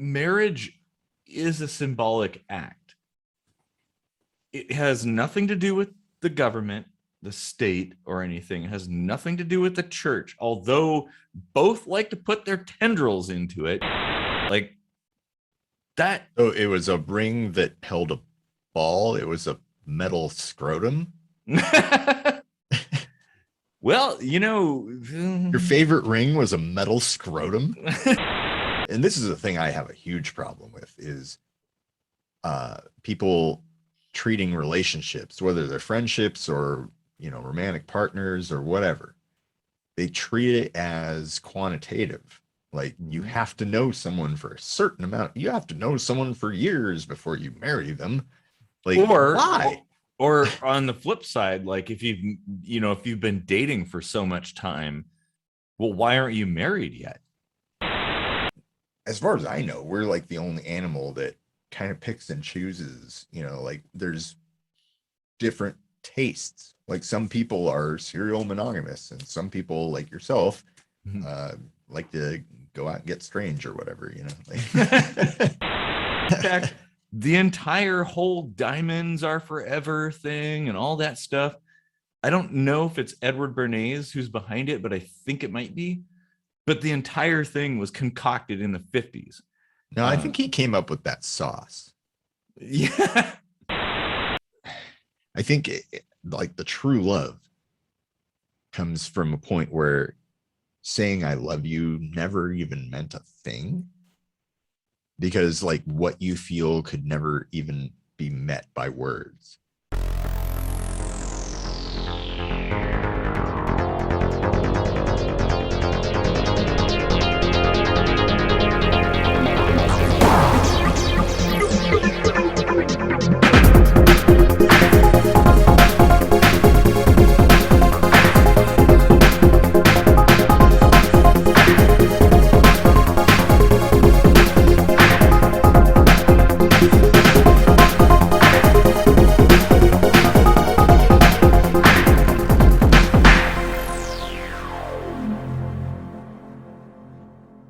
marriage is a symbolic act. It has nothing to do with the government, the state, or anything. It has nothing to do with the church, although both like to put their tendrils into it. Like that. Oh, it was a ring that held a ball. It was a metal scrotum. Well, your favorite ring was a metal scrotum. And this is a thing I have a huge problem with, is people treating relationships, whether they're friendships or, romantic partners or whatever, they treat it as quantitative. Like, you have to know someone for a certain amount. You have to know someone for years before you marry them. Like, why? Or on the flip side, like if you've been dating for so much time, well, why aren't you married yet? As far as I know, we're like the only animal that kind of picks and chooses, like there's different tastes. Like some people are serial monogamous, and some people, like yourself, like to go out and get strange or whatever, like. In fact, the entire whole diamonds are forever thing and all that stuff, I don't know if it's Edward Bernays who's behind it, but I think it might be. But the entire thing was concocted in the 50s. No, I think he came up with that sauce. Yeah. I think like the true love comes from a point where saying I love you never even meant a thing, because like what you feel could never even be met by words.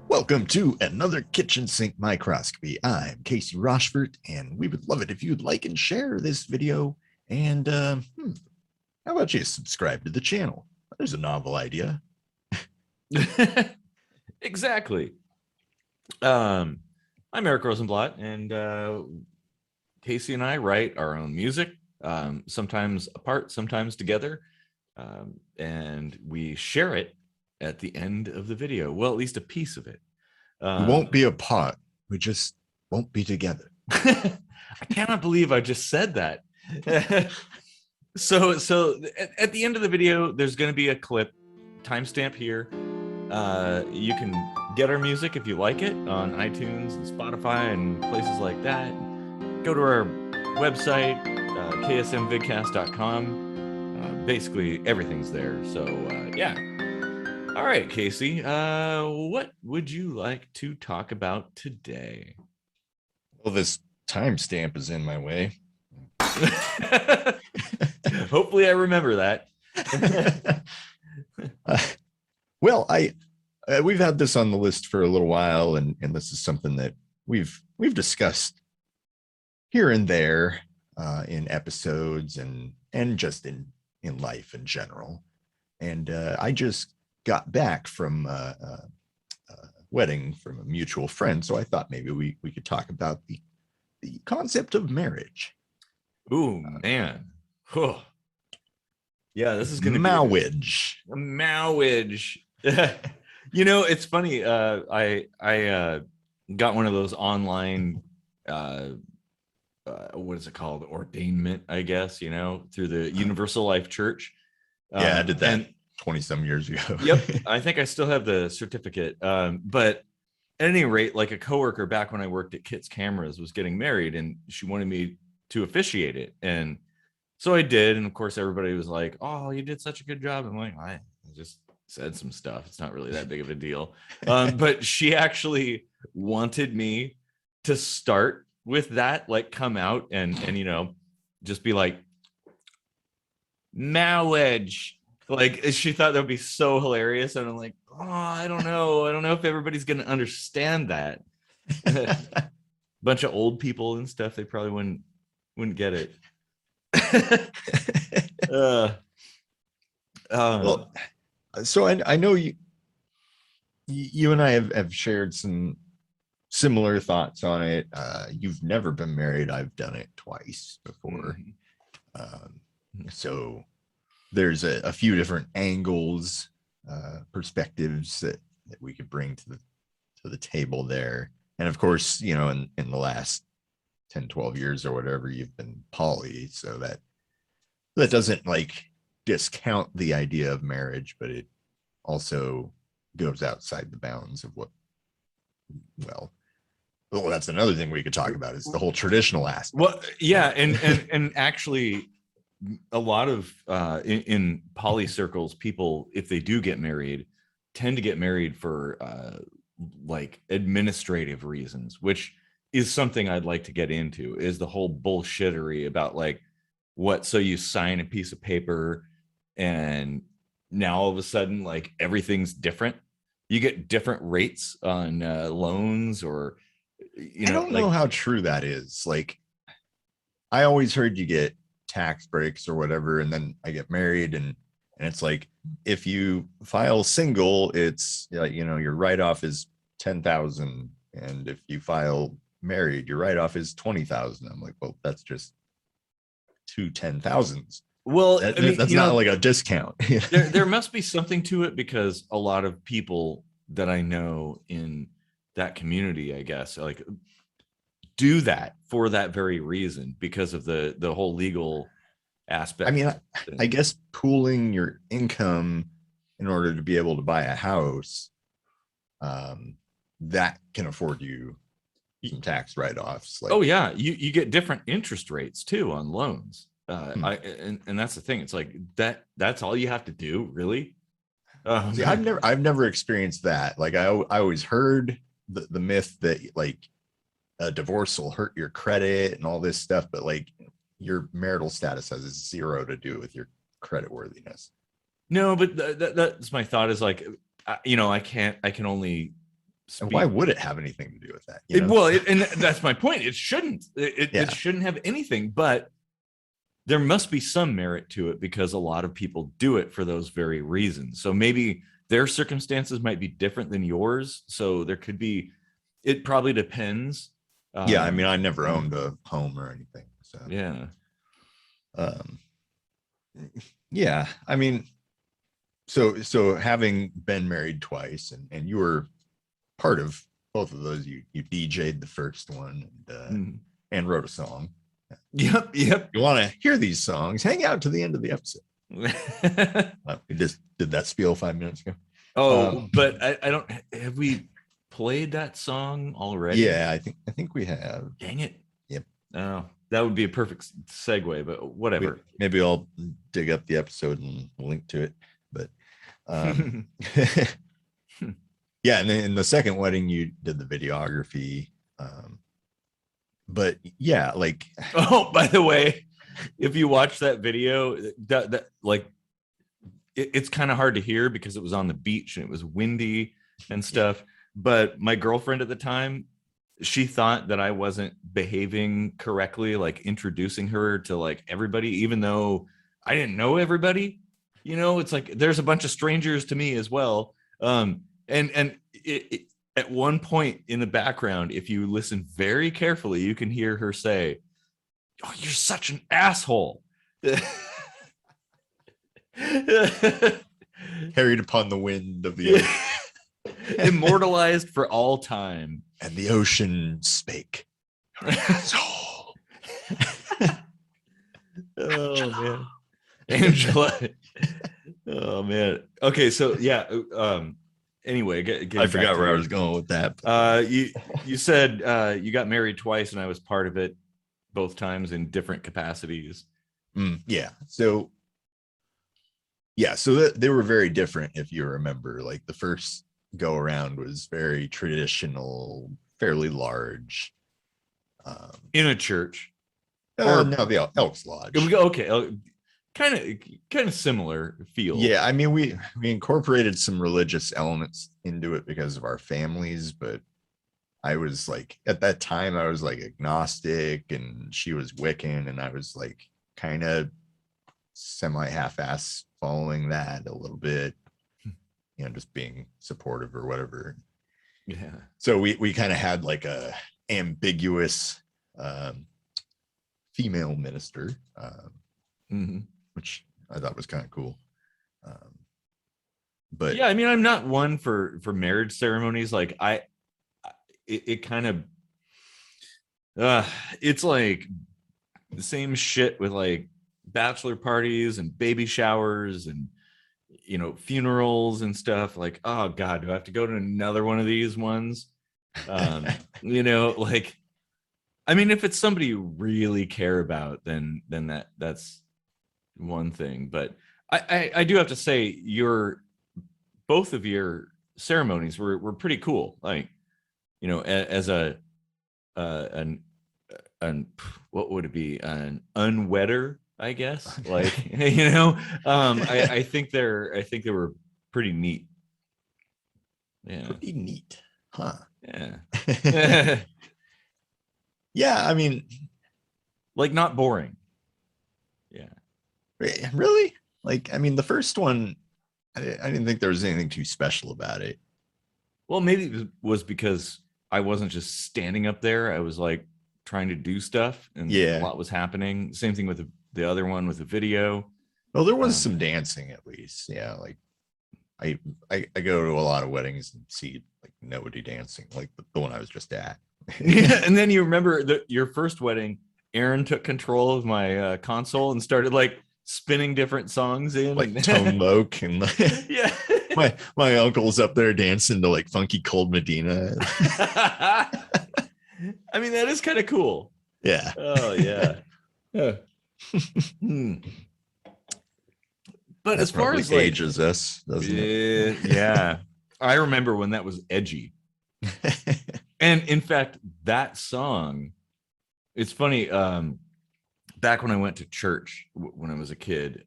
Welcome to another kitchen sink microscopy. I'm Casey Rochford, and we would love it if you'd like and share this video. And how about you subscribe to the channel? There's a novel idea. Exactly. I'm Eric Rosenblatt, and Casey and I write our own music, sometimes apart, sometimes together, and we share it at the end of the video. Well, at least a piece of it. We won't be apart. We just won't be together. I cannot believe I just said that. So at the end of the video, there's going to be a clip, timestamp here. You can get our music if you like it on iTunes and Spotify and places like that. Go to our website, ksmvidcast.com. Basically, everything's there. So, yeah. All right, Casey, what would you like to talk about today? Well, this timestamp is in my way. Hopefully I remember that. Well, we've had this on the list for a little while, and this is something that we've discussed here and there in episodes and just in life in general. And I just got back from a wedding from a mutual friend, so I thought maybe we could talk about the concept of marriage. Ooh, man. Oh. Yeah, this is going to Mawwiage. be Mawwiage. It's funny. I got one of those online what is it called? Ordainment, I guess, through the Universal Life Church. Yeah, I did that 20-some years ago. Yep. I think I still have the certificate. But at any rate, like a coworker back when I worked at Kit's Cameras was getting married, and she wanted me to officiate it. And so I did. And of course, everybody was like, "Oh, you did such a good job." I'm like, I just said some stuff. It's not really that big of a deal. But she actually wanted me to start with that, like come out and just be like, Mawwiage. Like, she thought that would be so hilarious. And I'm like, oh, I don't know if everybody's going to understand that. Bunch of old people and stuff. They probably wouldn't get it. Well, so I know you and I have shared some similar thoughts on it. You've never been married. I've done it twice before. So there's a few different angles, perspectives that we could bring to the table there. And of course, you know, in the last 10, 12 years or whatever, you've been poly. So that doesn't like discount the idea of marriage, but it also goes outside the bounds of what, well, that's another thing we could talk about is the whole traditional aspect. Well, yeah, and actually, a lot of in poly circles, people, if they do get married, tend to get married for like administrative reasons, which is something I'd like to get into, is the whole bullshittery about like what, so you sign a piece of paper and now all of a sudden like everything's different. You get different rates on loans, or you know, I don't know how true that is. Like, I always heard you get tax breaks or whatever, and then I get married, and it's like if you file single, it's you know, your write-off is 10,000, and if you file married, your write-off is 20,000. I'm like, well, that's just two 10,000s. Well, I mean, that's not like a discount. there must be something to it, because a lot of people that I know in that community, I guess, like do that for that very reason, because of the whole legal aspect. I mean, I guess pooling your income in order to be able to buy a house, that can afford you some tax write-offs. Like, oh yeah, you get different interest rates too on loans. And that's the thing. It's like that's all you have to do, really. See, I've never experienced that. Like I always heard the myth that like a divorce will hurt your credit and all this stuff, but like your marital status has zero to do with your credit worthiness. No, but that's my thought, is like, you know, I can only speak. Why would it have anything to do with that? You know? Well, and that's my point. It shouldn't. It shouldn't have anything, but there must be some merit to it, because a lot of people do it for those very reasons. So maybe their circumstances might be different than yours. So there could be, it probably depends. Yeah. I mean, I never owned a home or anything. So yeah. Yeah. I mean, so having been married twice, and you were part of both of those, you DJ'd the first one and wrote a song. Yep. You want to hear these songs, hang out to the end of the episode. We just did that spiel 5 minutes ago. But I don't, have we played that song already? Yeah, I think we have. Dang it. Yep. Oh, that would be a perfect segue, but whatever. Maybe I'll dig up the episode and link to it. But yeah, and then in the second wedding, you did the videography. But yeah, like, oh, by the way, if you watch that video, that like it's kind of hard to hear because it was on the beach and it was windy and stuff. But my girlfriend at the time, she thought that I wasn't behaving correctly, like introducing her to like everybody, even though I didn't know everybody. You know, it's like there's a bunch of strangers to me as well. And it at one point in the background, if you listen very carefully, you can hear her say, "Oh, you're such an asshole." Carried upon the wind of the ocean. Immortalized for all time. And the ocean spake, "Asshole." Oh man, Angela. Oh man. Okay, so yeah. Anyway, I forgot where I was going with that. You said you got married twice, and I was part of it both times in different capacities. Yeah. So they were very different. If you remember, like the first go around was very traditional, fairly large, in a church. Or no, the Elks Lodge. Okay. Kind of similar feel. Yeah, I mean, we incorporated some religious elements into it because of our families, but I was like, at that time, I was like agnostic and she was Wiccan. And I was like kind of semi half-ass following that a little bit, just being supportive or whatever. Yeah. So we kind of had like a ambiguous um, female minister, which I thought was kind of cool. But yeah, I mean, I'm not one for marriage ceremonies. Like it kind of it's like the same shit with like bachelor parties and baby showers and funerals and stuff. Like, oh god, do I have to go to another one of these ones? Like, I mean, if it's somebody you really care about, then that's one thing. But I do have to say, both of your ceremonies were pretty cool. Like, as an what would it be, an unwedder, I guess. Like, I think they were pretty neat. Yeah. Pretty neat, huh? Yeah. Yeah, I mean, like, not boring. Yeah. Really? Like, I mean, the first one, I didn't think there was anything too special about it. Well, maybe it was because I wasn't just standing up there. I was like trying to do stuff, and a lot was happening. Same thing with the other one with the video. Well, there was some dancing at least. Yeah, like I go to a lot of weddings and see like nobody dancing, like the one I was just at. Yeah, and then you remember your first wedding, Aaron took control of my console and started like spinning different songs in, like Tone Loc, and yeah. my uncle's up there dancing to like funky Cold Medina. I mean, that is kind of cool. Yeah. Oh yeah. Yeah. But that as far as like, ages us, doesn't it? Yeah. I remember when that was edgy. And in fact, that song, it's funny. Back when I went to church when I was a kid,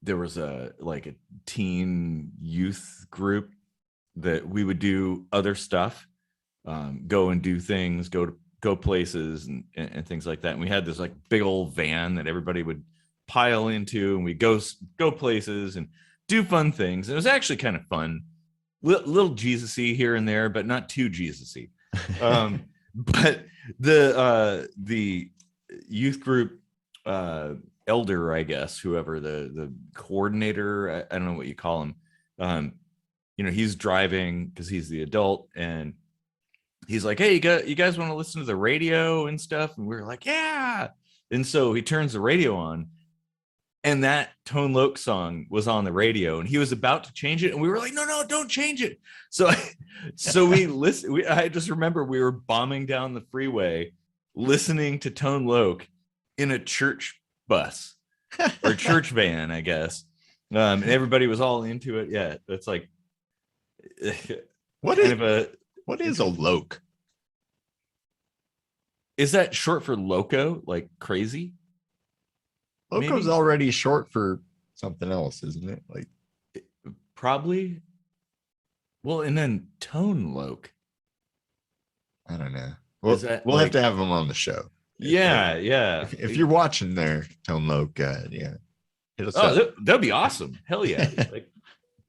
there was a teen youth group that we would do other stuff, go and do things, go places and things like that. And we had this like big old van that everybody would pile into, and we go places and do fun things. And it was actually kind of fun. Little Jesus-y here and there, but not too Jesus-y. But the youth group elder, I guess, whoever the coordinator, I don't know what you call him. He's driving because he's the adult, and he's like, "Hey, you guys want to listen to the radio and stuff?" And we were like, "Yeah." And so he turns the radio on, and that Tone Loc song was on the radio, and he was about to change it, and we were like, no, don't change it. So we listened. I just remember we were bombing down the freeway listening to Tone Loc in a church bus or church van, I guess. And everybody was all into it. Yeah, it's like what is a loc? Is that short for loco, like crazy? Loco's maybe already short for something else, isn't it? Like, probably. Well, and then Tone Loc, I don't know. Well, we'll have to have him on the show. Yeah. If you're watching there, Tone Loc, yeah. That'd be awesome. Hell yeah. Like,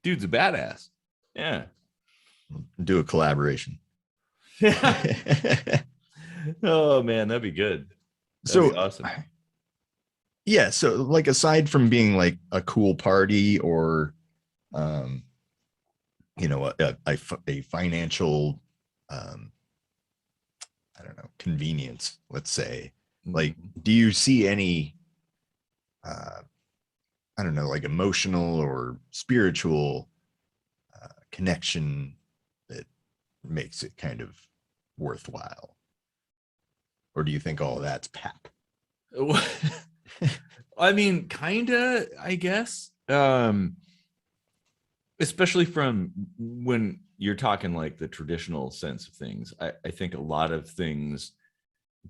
dude's a badass. Yeah. Do a collaboration. Oh man, that'd be good. That'd be awesome. Yeah, so like aside from being like a cool party or a financial I don't know, convenience, let's say, like, do you see any I don't know, like emotional or spiritual connection that makes it kind of worthwhile? Or do you think all of that's pap? I mean, kinda, I guess. Especially from when you're talking like the traditional sense of things. I think a lot of things,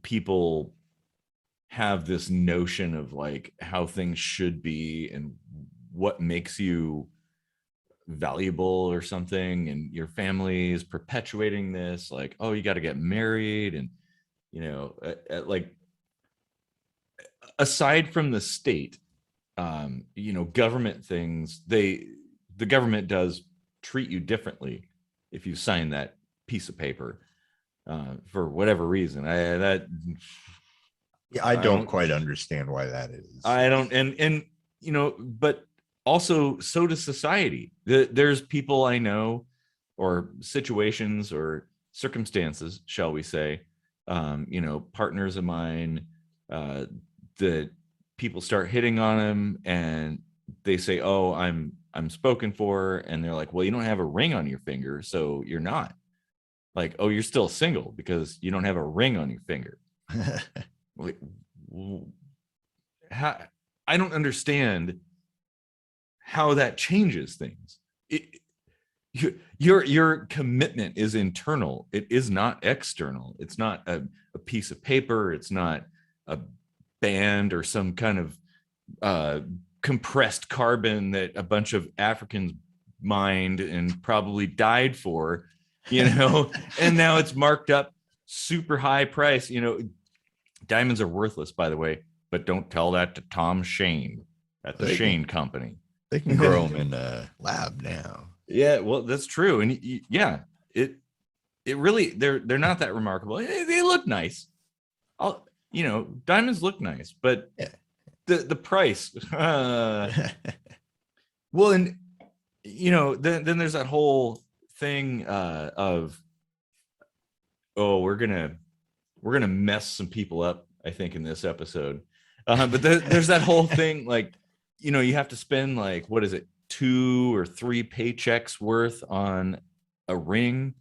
people have this notion of like how things should be and what makes you valuable or something, and your family is perpetuating this, like, oh, you got to get married, and like, aside from the state, government things, the government does treat you differently if you sign that piece of paper, for whatever reason. I don't quite understand why that is. I don't, and but also so does society. There's people I know, or situations or circumstances, shall we say, partners of mine, that people start hitting on them, and they say, oh, I'm spoken for, and they're like, well, you don't have a ring on your finger, so you're not. Like, oh, you're still single because you don't have a ring on your finger. Like, how, I don't understand how that changes things. Your commitment is internal. It is not external. It's not a piece of paper. It's not a band or some kind of compressed carbon that a bunch of Africans mined and probably died for, and now it's marked up super high price. Diamonds are worthless, by the way, but don't tell that to Tom Shane at the Shane Company. They can grow them in a lab now. Yeah, well, that's true. And yeah, it really, they're not that remarkable. They look nice. Diamonds look nice, but yeah. the price. Well, and then there's that whole thing of, oh, we're gonna mess some people up, I think, in this episode. But there's that whole thing, like, you have to spend, like, what is it, 2 or 3 paychecks worth on a ring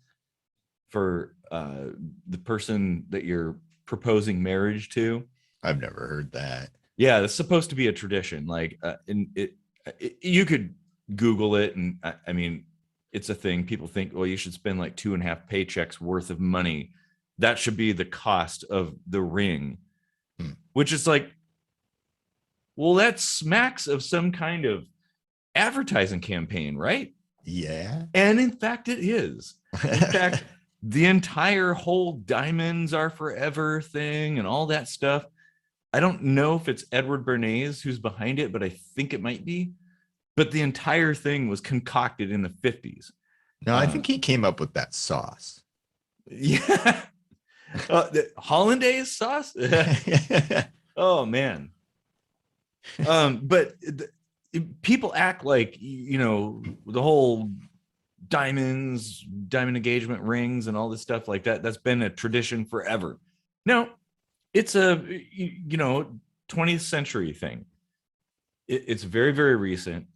for the person that you're proposing marriage to. I've never heard that. Yeah, that's supposed to be a tradition. Like, and you could Google it, and I mean, it's a thing. People think, well, you should spend like 2.5 paychecks worth of money. That should be the cost of the ring, which is like, well, that smacks of some kind of advertising campaign, right? Yeah. And in fact, it is. In fact, the entire whole diamonds are forever thing and all that stuff. I don't know if it's Edward Bernays who's behind it, but I think it might be. But the entire thing was concocted in the 50s. No, I think he came up with that sauce. Yeah. The hollandaise sauce. Oh man. But people act like, the whole diamond engagement rings and all this stuff like that, that's been a tradition forever. No, it's a 20th century thing. It's very, very recent,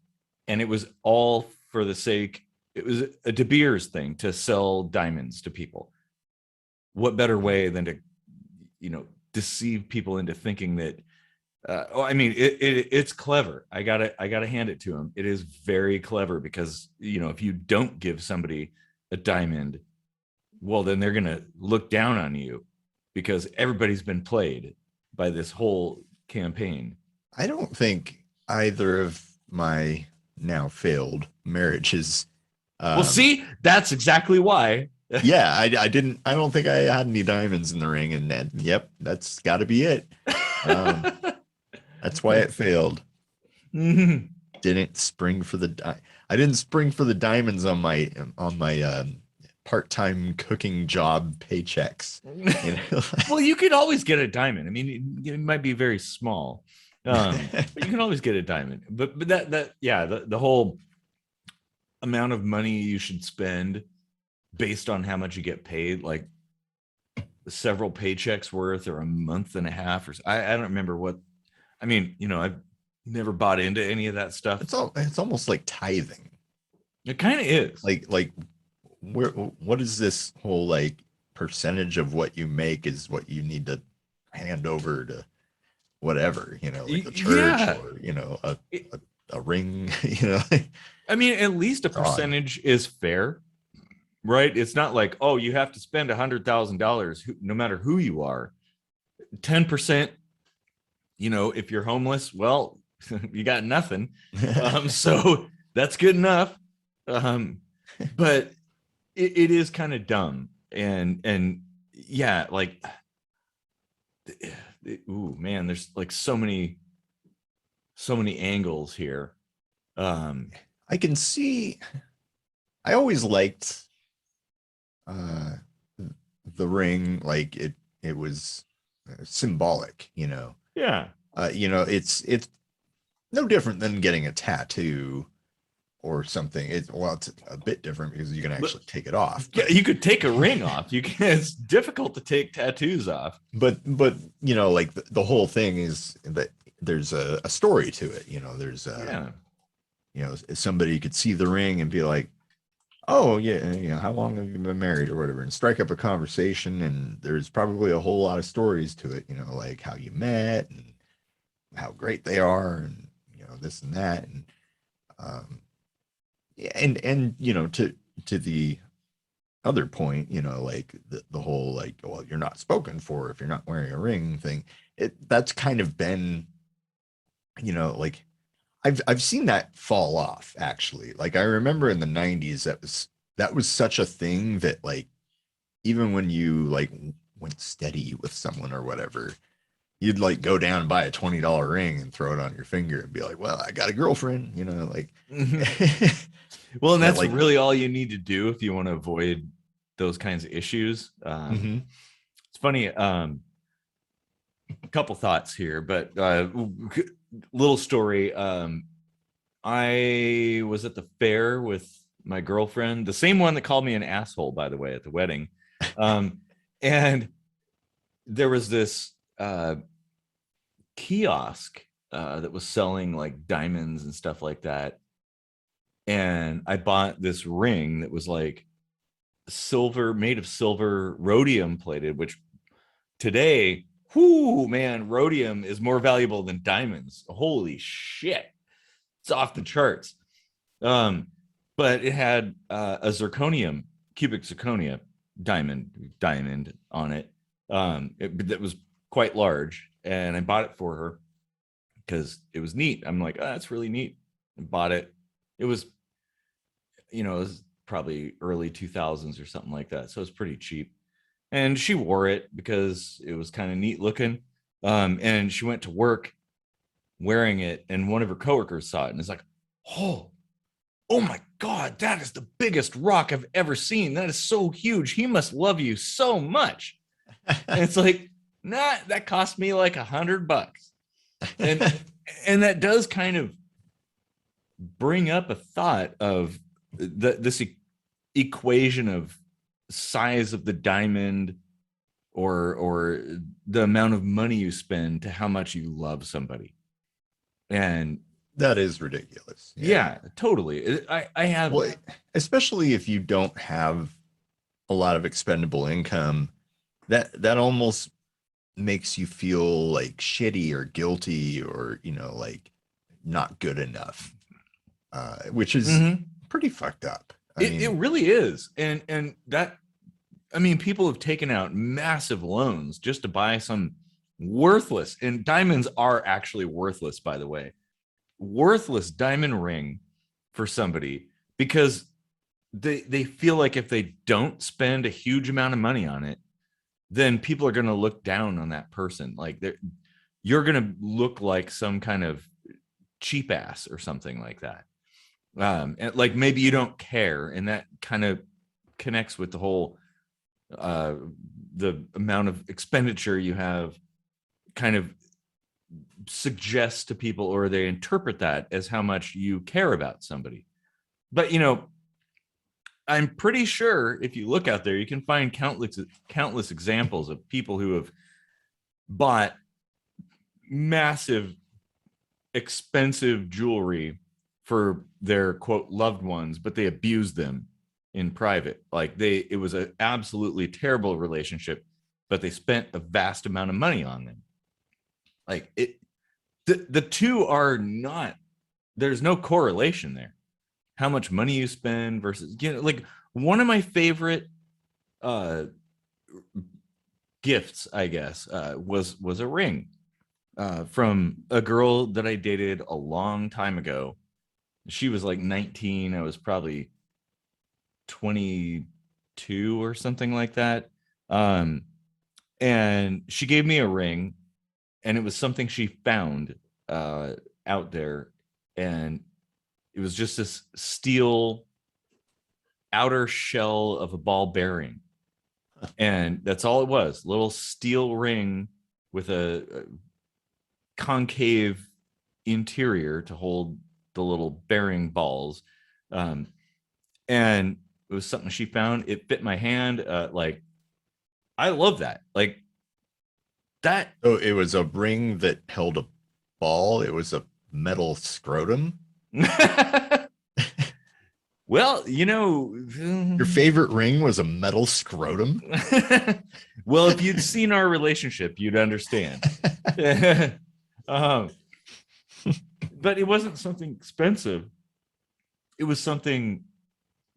and it was all for the sake, it was a De Beers thing to sell diamonds to people. What better way than to deceive people into thinking that it's clever. I gotta hand it to him. It is very clever, because if you don't give somebody a diamond, well, then they're gonna look down on you, because everybody's been played by this whole campaign. I don't think either of my now failed marriages. Well, see, that's exactly why. Yeah, I don't think I had any diamonds in the ring, and then, yep, that's got to be it. That's why it failed. Mm-hmm. Didn't spring for I didn't spring for the diamonds on my part-time cooking job paychecks. Well, you could always get a diamond. I mean, it might be very small, but you can always get a diamond. But the whole amount of money you should spend based on how much you get paid, like several paychecks worth, or a month and a half, or I don't remember what. I mean, I've never bought into any of that stuff. It's almost like tithing. It kind of is. Like what is this whole, like, percentage of what you make is what you need to hand over to whatever, like a church, or a ring, I mean, at least a percentage is fair, right? It's not like, oh, you have to spend $100,000 no matter who you are. 10%, if you're homeless, well, you got nothing. So that's good enough. But it is kind of dumb. And yeah, like, ooh, man, there's like so many angles here. I can see, I always liked uh the ring, like it was symbolic, Yeah. it's no different than getting a tattoo or something. It's a bit different because you can actually take it off. Yeah, you could take a ring off. You can. It's difficult to take tattoos off. But like the whole thing is that there's a story to it. There's Yeah. Somebody could see the ring and be like, oh yeah, how long have you been married or whatever, and strike up a conversation, and there's probably a whole lot of stories to it, like how you met and how great they are, and this and that, and yeah, and to the other point, like the whole, like, well, you're not spoken for if you're not wearing a ring thing. That's kind of been, like, I've seen that fall off, actually. Like, I remember in the 90s that was such a thing that, like, even when you like went steady with someone or whatever, you'd like go down and buy a $20 ring and throw it on your finger and be like, well, I got a girlfriend, like. Well, and That, that's like, really all you need to do if you want to avoid those kinds of issues. It's funny. A couple thoughts here, but little story. I was at the fair with my girlfriend, the same one that called me an asshole, by the way, at the wedding. And there was this kiosk that was selling like diamonds and stuff like that. And I bought this ring that was like silver, made of silver, rhodium plated, which today, whoo, man, rhodium is more valuable than diamonds. Holy shit. It's off the charts. But it had a zirconium, cubic zirconia diamond on it. That was quite large. And I bought it for her because it was neat. I'm like, oh, that's really neat. And bought it. It was, it was probably early 2000s or something like that. So it's pretty cheap. And she wore it because it was kind of neat looking. And she went to work wearing it, and one of her coworkers saw it and is like, oh my God, that is the biggest rock I've ever seen. That is so huge. He must love you so much. And it's like, nah, that cost me like $100. And that does kind of bring up a thought of this equation of size of the diamond or the amount of money you spend to how much you love somebody. And that is ridiculous. Yeah, totally. I have, well, especially if you don't have a lot of expendable income, that almost makes you feel like shitty or guilty or like not good enough, which is pretty fucked up. It really is. And that, I mean, people have taken out massive loans just to buy some worthless, and diamonds are actually worthless, by the way, worthless diamond ring for somebody because they feel like if they don't spend a huge amount of money on it, then people are going to look down on that person. Like you're going to look like some kind of cheap ass or something like that. And like maybe you don't care, and that kind of connects with the whole the amount of expenditure you have kind of suggests to people, or they interpret that as how much you care about somebody. But I'm pretty sure if you look out there, you can find countless examples of people who have bought massive, expensive jewelry for their quote loved ones, but they abused them in private. Like it was an absolutely terrible relationship, but they spent a vast amount of money on them. Like the two are not, there's no correlation there. How much money you spend versus, like one of my favorite gifts, I guess, was a ring from a girl that I dated a long time ago. She was like 19. I was probably 22 or something like that. Um, and she gave me a ring, and it was something she found out there, and it was just this steel outer shell of a ball bearing, and that's all it was. Little steel ring with a concave interior to hold the little bearing balls. Um, and it was something she found. It fit my hand. Like, I love that. Like that. Oh, it was a ring that held a ball. It was a metal scrotum. Well, Your favorite ring was a metal scrotum. well, if you'd seen our relationship, you'd understand. um, but it wasn't something expensive. It was something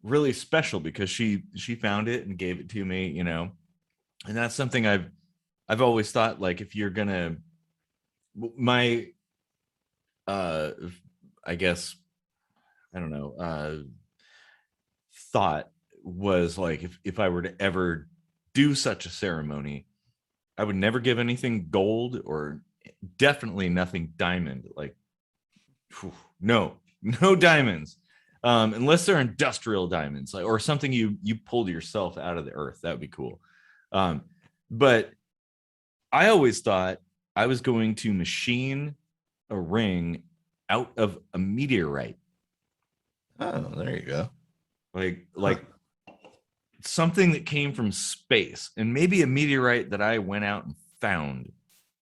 really special because she found it and gave it to me, and that's something I've always thought, like, if you're gonna, my I guess, I don't know, thought was like, if I were to ever do such a ceremony, I would never give anything gold, or definitely nothing diamond. Like, whew, no diamonds, unless they're industrial diamonds, like, or something you pulled yourself out of the earth. That would be cool. But I always thought I was going to machine a ring out of a meteorite. Oh, there you go. Like something that came from space, and maybe a meteorite that I went out and found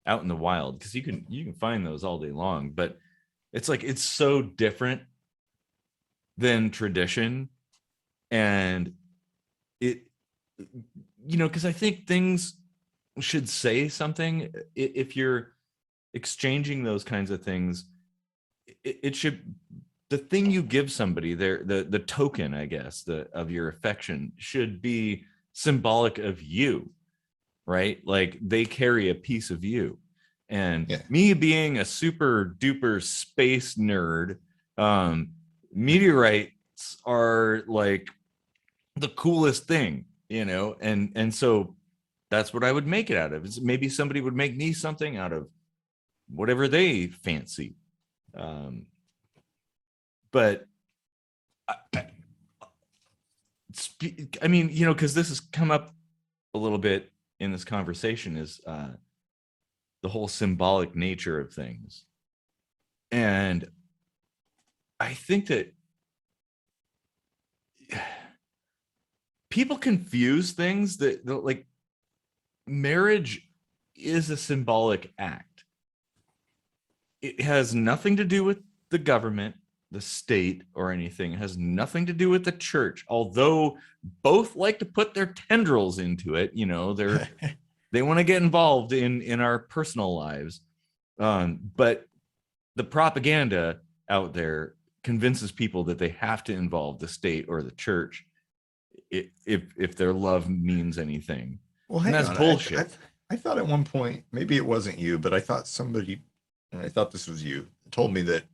out in the wild, because you can find those all day long. But it's like, it's so different than tradition. And it, because I think things should say something. If you're exchanging those kinds of things, it should, the thing you give somebody, the token, I guess, of your affection, should be symbolic of you, right? Like, they carry a piece of you. And Yeah. Me being a super duper space nerd, meteorites are like the coolest thing, and so that's what I would make it out of. Maybe somebody would make me something out of whatever they fancy. But I mean, because this has come up a little bit in this conversation, is the whole symbolic nature of things. And I think that people confuse things, that like, marriage is a symbolic act. It has nothing to do with the government, the state, or anything. It has nothing to do with the church, although both like to put their tendrils into it. They want to get involved in our personal lives. But the propaganda out there convinces people that they have to involve the state or the church if their love means anything. Well, and that's bullshit. I thought at one point, maybe it wasn't you, but I thought somebody, and I thought this was you, told me that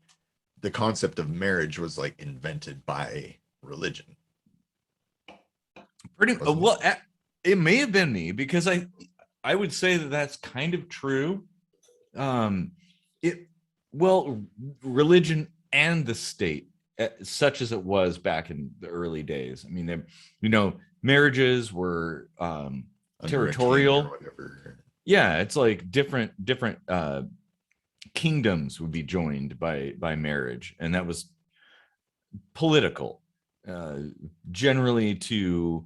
the concept of marriage was like invented by religion. Pretty well, it may have been me, because I would say that that's kind of true. Religion and the state, such as it was back in the early days. I mean, marriages were territorial. Yeah, it's like different kingdoms would be joined by marriage, and that was political, generally to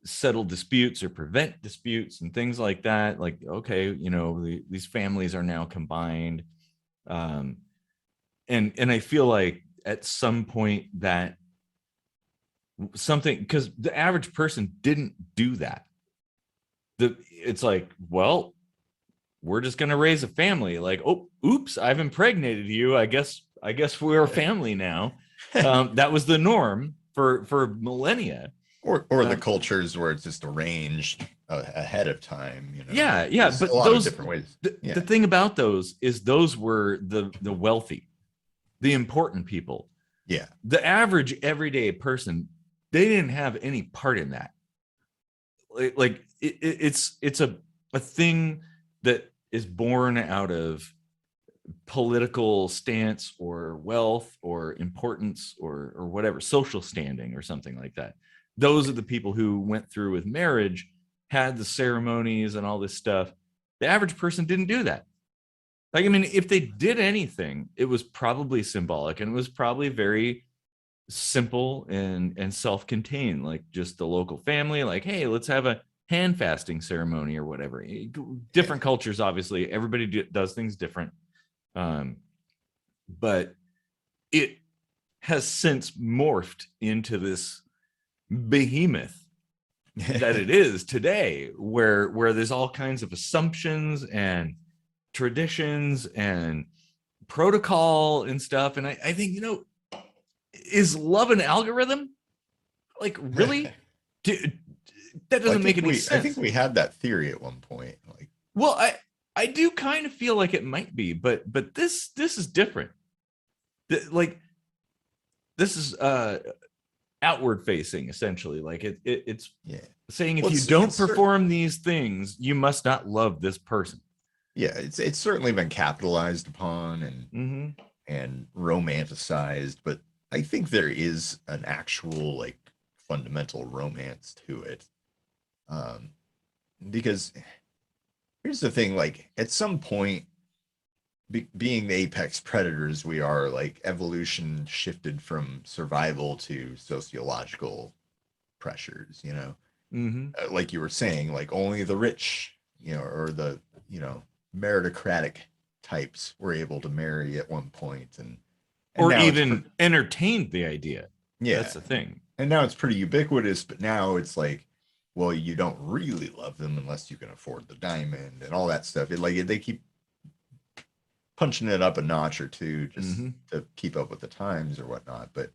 settle disputes or prevent disputes and things like that. Like, okay, these families are now combined, and I feel like at some point that something, because the average person didn't do that. It's like, well, we're just going to raise a family. Like, oh, oops, I've impregnated you. I guess we're a family now. That was the norm for millennia. Or the cultures where it's just arranged ahead of time. Yeah. There's But a lot of different ways. The thing about those is those were the wealthy, the important people. Yeah. The average everyday person, they didn't have any part in that. It's a thing that is born out of political stance or wealth or importance or whatever, social standing or something like that. Those are the people who went through with marriage, had the ceremonies and all this stuff. The average person didn't do that. Like, I mean, if they did anything, it was probably symbolic, and it was probably very simple and self-contained, like just the local family, like, hey, let's have a hand fasting ceremony or whatever. Different cultures, obviously, everybody does things different. But it has since morphed into this behemoth that it is today, where there's all kinds of assumptions and traditions and protocol and stuff. And I think, is love an algorithm? Like, really? That doesn't make any sense. I think we had that theory at one point. Like, well, I do kind of feel like it might be, but this is different. Like, this is outward facing, essentially. Like it's saying, if you don't perform these things, you must not love this person. Yeah, it's certainly been capitalized upon and romanticized, but I think there is an actual, like, fundamental romance to it. Because here's the thing, like, at some point, being the apex predators we are, like, evolution shifted from survival to sociological pressures, like you were saying, like, only the rich, or the, meritocratic types were able to marry at one point, and or even entertained the idea. Yeah, that's the thing. And now it's pretty ubiquitous, but now it's like, well, you don't really love them unless you can afford the diamond and all that stuff. They keep punching it up a notch or two just to keep up with the times or whatnot. But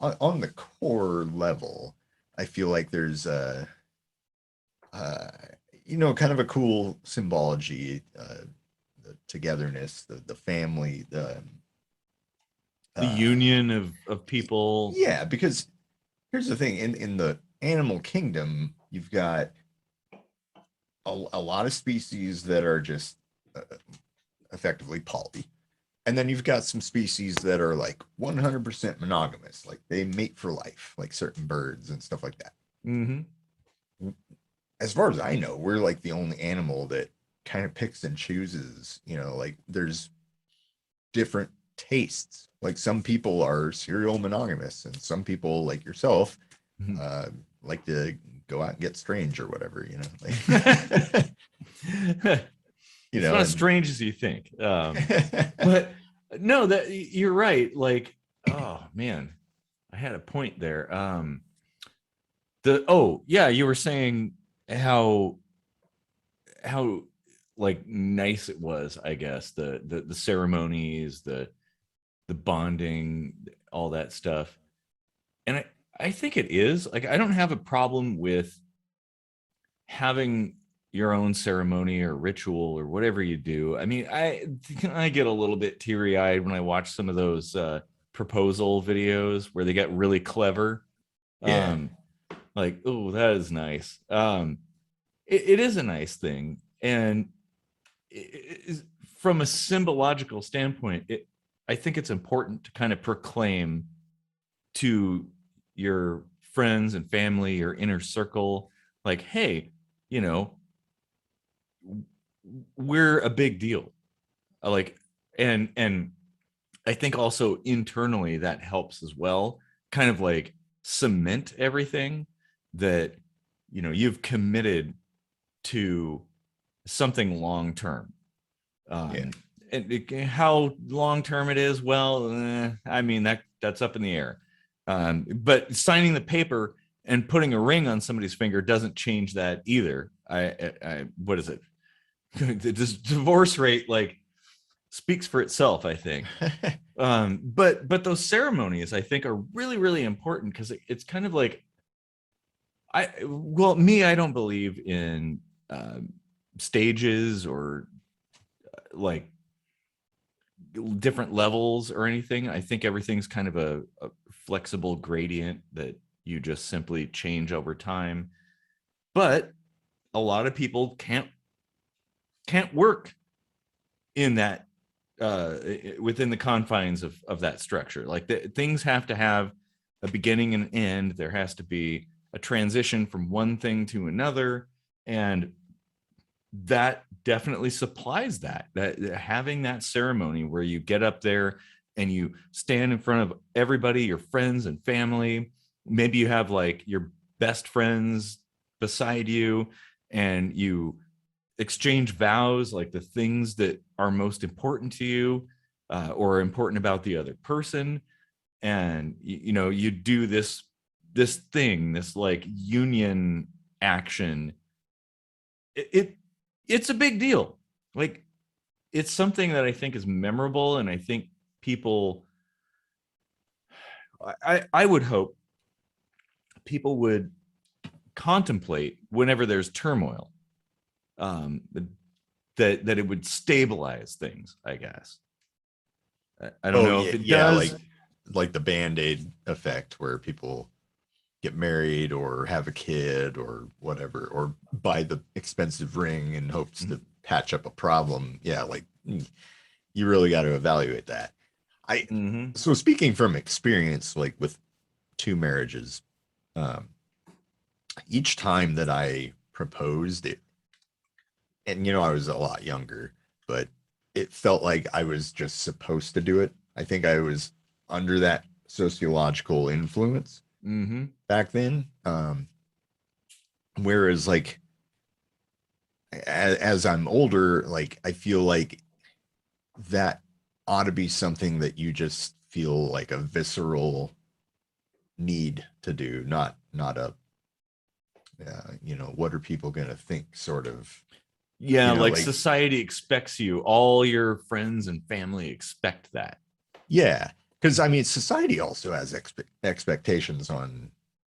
on the core level, I feel like there's a kind of a cool symbology, the togetherness, the family, the union of people. Yeah, because here's the thing, in the animal kingdom, you've got a lot of species that are just effectively poly. And then you've got some species that are like 100% monogamous, like they mate for life, like certain birds and stuff like that. As far as I know, we're like the only animal that kind of picks and chooses, like there's different tastes. Like some people are serial monogamous, and some people, like yourself, like to go out and get strange or whatever, like, it's not as strange as you think. But no, that you're right. Like, oh man, I had a point there. You were saying how like nice it was, I guess, the ceremonies, the bonding, all that stuff. And I think it is. Like, I don't have a problem with having your own ceremony or ritual or whatever you do. I mean, I get a little bit teary-eyed when I watch some of those proposal videos where they get really clever. Like, oh, that is nice. It is a nice thing. And from a symbological standpoint, I think it's important to kind of proclaim to your friends and family, your inner circle, like, hey, we're a big deal. Like, and I think also internally that helps as well, kind of like cement everything that, you've committed to something long term. And how long term it is, well, I mean, that's up in the air. But signing the paper and putting a ring on somebody's finger doesn't change that either. What is it? The divorce rate, like, speaks for itself, I think. But those ceremonies, I think, are really, really important, because it's kind of like, I don't believe in stages or like different levels or anything. I think everything's kind of a flexible gradient that you just simply change over time. But a lot of people can't work in that within the confines of that structure. Like things have to have a beginning and end. There has to be a transition from one thing to another, and that definitely supplies that having that ceremony where you get up there and you stand in front of everybody, your friends and family. Maybe you have like your best friends beside you, and you exchange vows, like the things that are most important to you or important about the other person. And you do this thing, this like union action. It's a big deal. Like, it's something that I think is memorable, and I think people, I would hope people would contemplate whenever there's turmoil, that it would stabilize things, I guess. I don't know if it does. Like the Band-Aid effect, where people get married or have a kid or whatever, or buy the expensive ring in hopes to patch up a problem. Yeah, like you really got to evaluate that. So speaking from experience, like with 2 marriages, each time that I proposed it, and I was a lot younger, but it felt like I was just supposed to do it. I think I was under that sociological influence back then. Whereas like as I'm older, like I feel like that ought to be something that you just feel like a visceral need to do, not a what are people going to think sort of. Yeah, like society expects you. All your friends and family expect that. Yeah, because I mean, society also has expectations on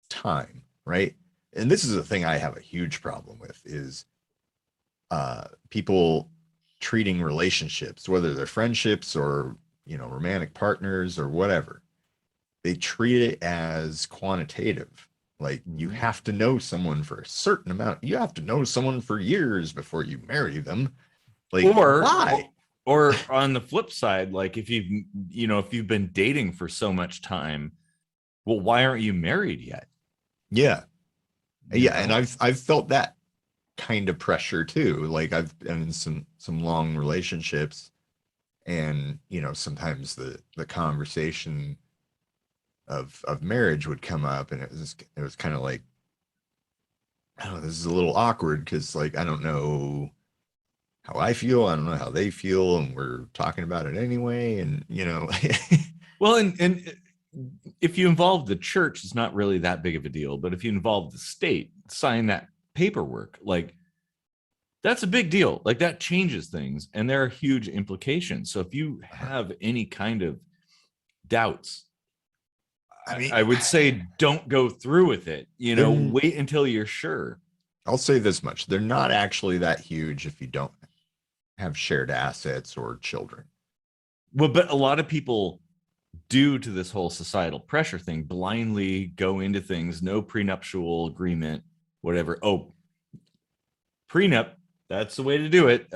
time, right? And this is a thing I have a huge problem with, is people treating relationships, whether they're friendships or romantic partners or whatever, they treat it as quantitative. Like you have to know someone for a certain amount. You have to know someone for years before you marry them. Like, why? Or on the flip side, like if you've been dating for so much time, well, why aren't you married yet? Yeah. And I've felt that kind of pressure too. Like I've been in some long relationships, and sometimes the conversation of marriage would come up, and it was kind of like, oh, this is a little awkward, because like I don't know how I feel, I don't know how they feel, and we're talking about it anyway. And well, and if you involve the church, it's not really that big of a deal. But if you involve the state, sign that paperwork, like that's a big deal. Like that changes things, and there are huge implications. So if you have any kind of doubts, I would say don't go through with it. Wait until you're sure. I'll say this much: they're not actually that huge if you don't have shared assets or children. Well, but a lot of people, due to this whole societal pressure thing, blindly go into things, no prenuptial agreement, whatever. Oh, prenup, that's the way to do it.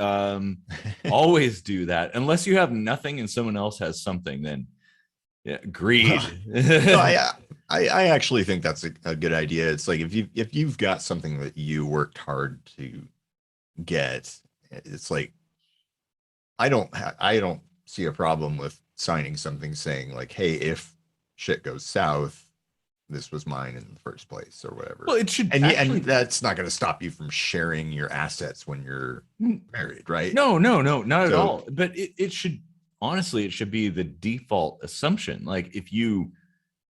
Always do that. Unless you have nothing and someone else has something, then yeah, greed. No, I actually think that's a good idea. It's like if you've got something that you worked hard to get, it's like I don't see a problem with signing something saying like, hey, if shit goes south, this was mine in the first place, or whatever. Well, it should, and that's not going to stop you from sharing your assets when you're married, right? No, not at all. But it should, honestly, it should be the default assumption. Like if you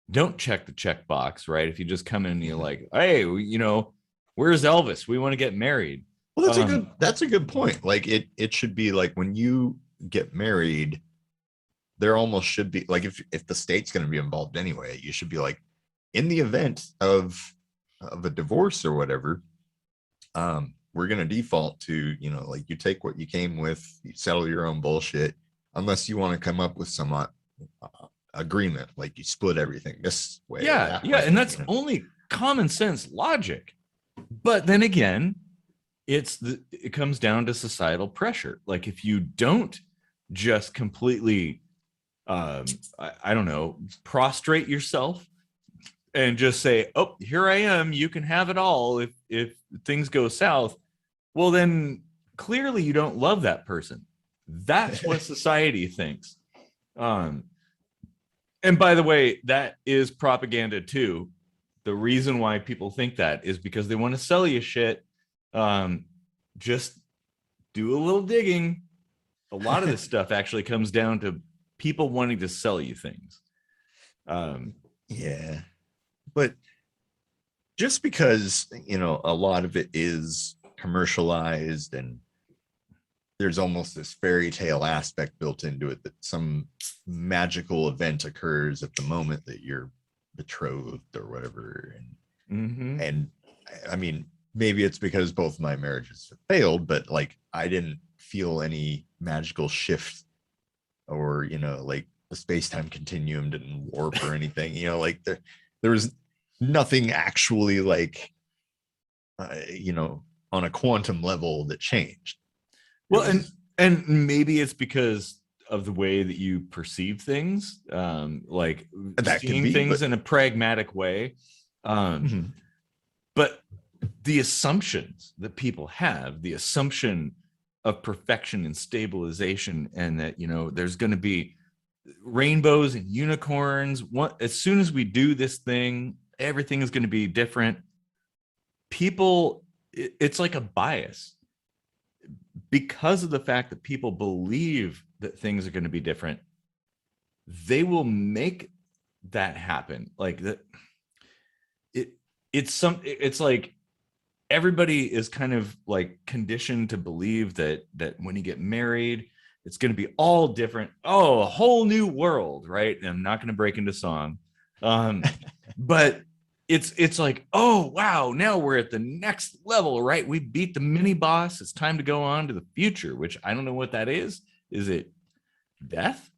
don't check the checkbox, right? If you just come in and you're like, hey, where's Elvis? We want to get married. Well, that's a good point. Like it should be like when you get married, there almost should be like, if the state's going to be involved anyway, you should be like, in the event of a divorce or whatever, we're going to default to, like you take what you came with, you settle your own bullshit. unless you want to come up with some agreement, like you split everything this way or Yeah, that yeah, way. and that's only common sense logic. But then again, it comes down to societal pressure. Like if you don't just completely I don't know, prostrate yourself and just say, "Oh, here I am, you can have it all," if things go south, well then clearly you don't love that person. That's what society thinks. Um and by the way, that is propaganda too. The reason why people think that is because they want to sell you shit. Um, just do a little digging. A lot of this stuff actually comes down to people wanting to sell you things. Yeah, but just because, a lot of it is commercialized and there's almost this fairy tale aspect built into it, that some magical event occurs at the moment that you're betrothed or whatever. And I mean, maybe it's because both my marriages have failed, but like I didn't feel any magical shift, or like the space-time continuum didn't warp or anything. Like there was nothing actually like on a quantum level that changed. Well, and maybe it's because of the way that you perceive things, like that seeing be, things but, in a pragmatic way. But the assumptions that people have, the assumption of perfection and stabilization, and that there's going to be rainbows and unicorns. As soon as we do this thing, everything is going to be different. People, it's like a bias because of the fact that people believe that things are going to be different. They will make that happen. Like that, it's like everybody is kind of like conditioned to believe that when you get married, it's going to be all different. Oh, a whole new world, right? And I'm not going to break into song, but it's like, oh wow, now we're at the next level, right? We beat the mini boss. It's time to go on to the future, which I don't know what that is. Is it death?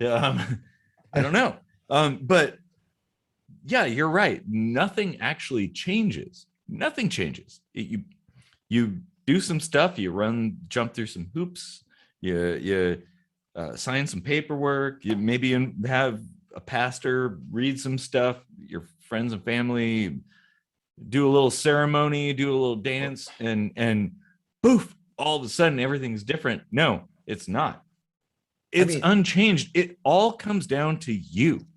I don't know. But yeah, you're right. Nothing actually changes. Nothing changes. You do some stuff. You jump through some hoops. You sign some paperwork. You maybe have a pastor read some stuff. Your friends and family do a little ceremony, do a little dance, and poof! All of a sudden, everything's different. No, it's not. It's unchanged. It all comes down to you.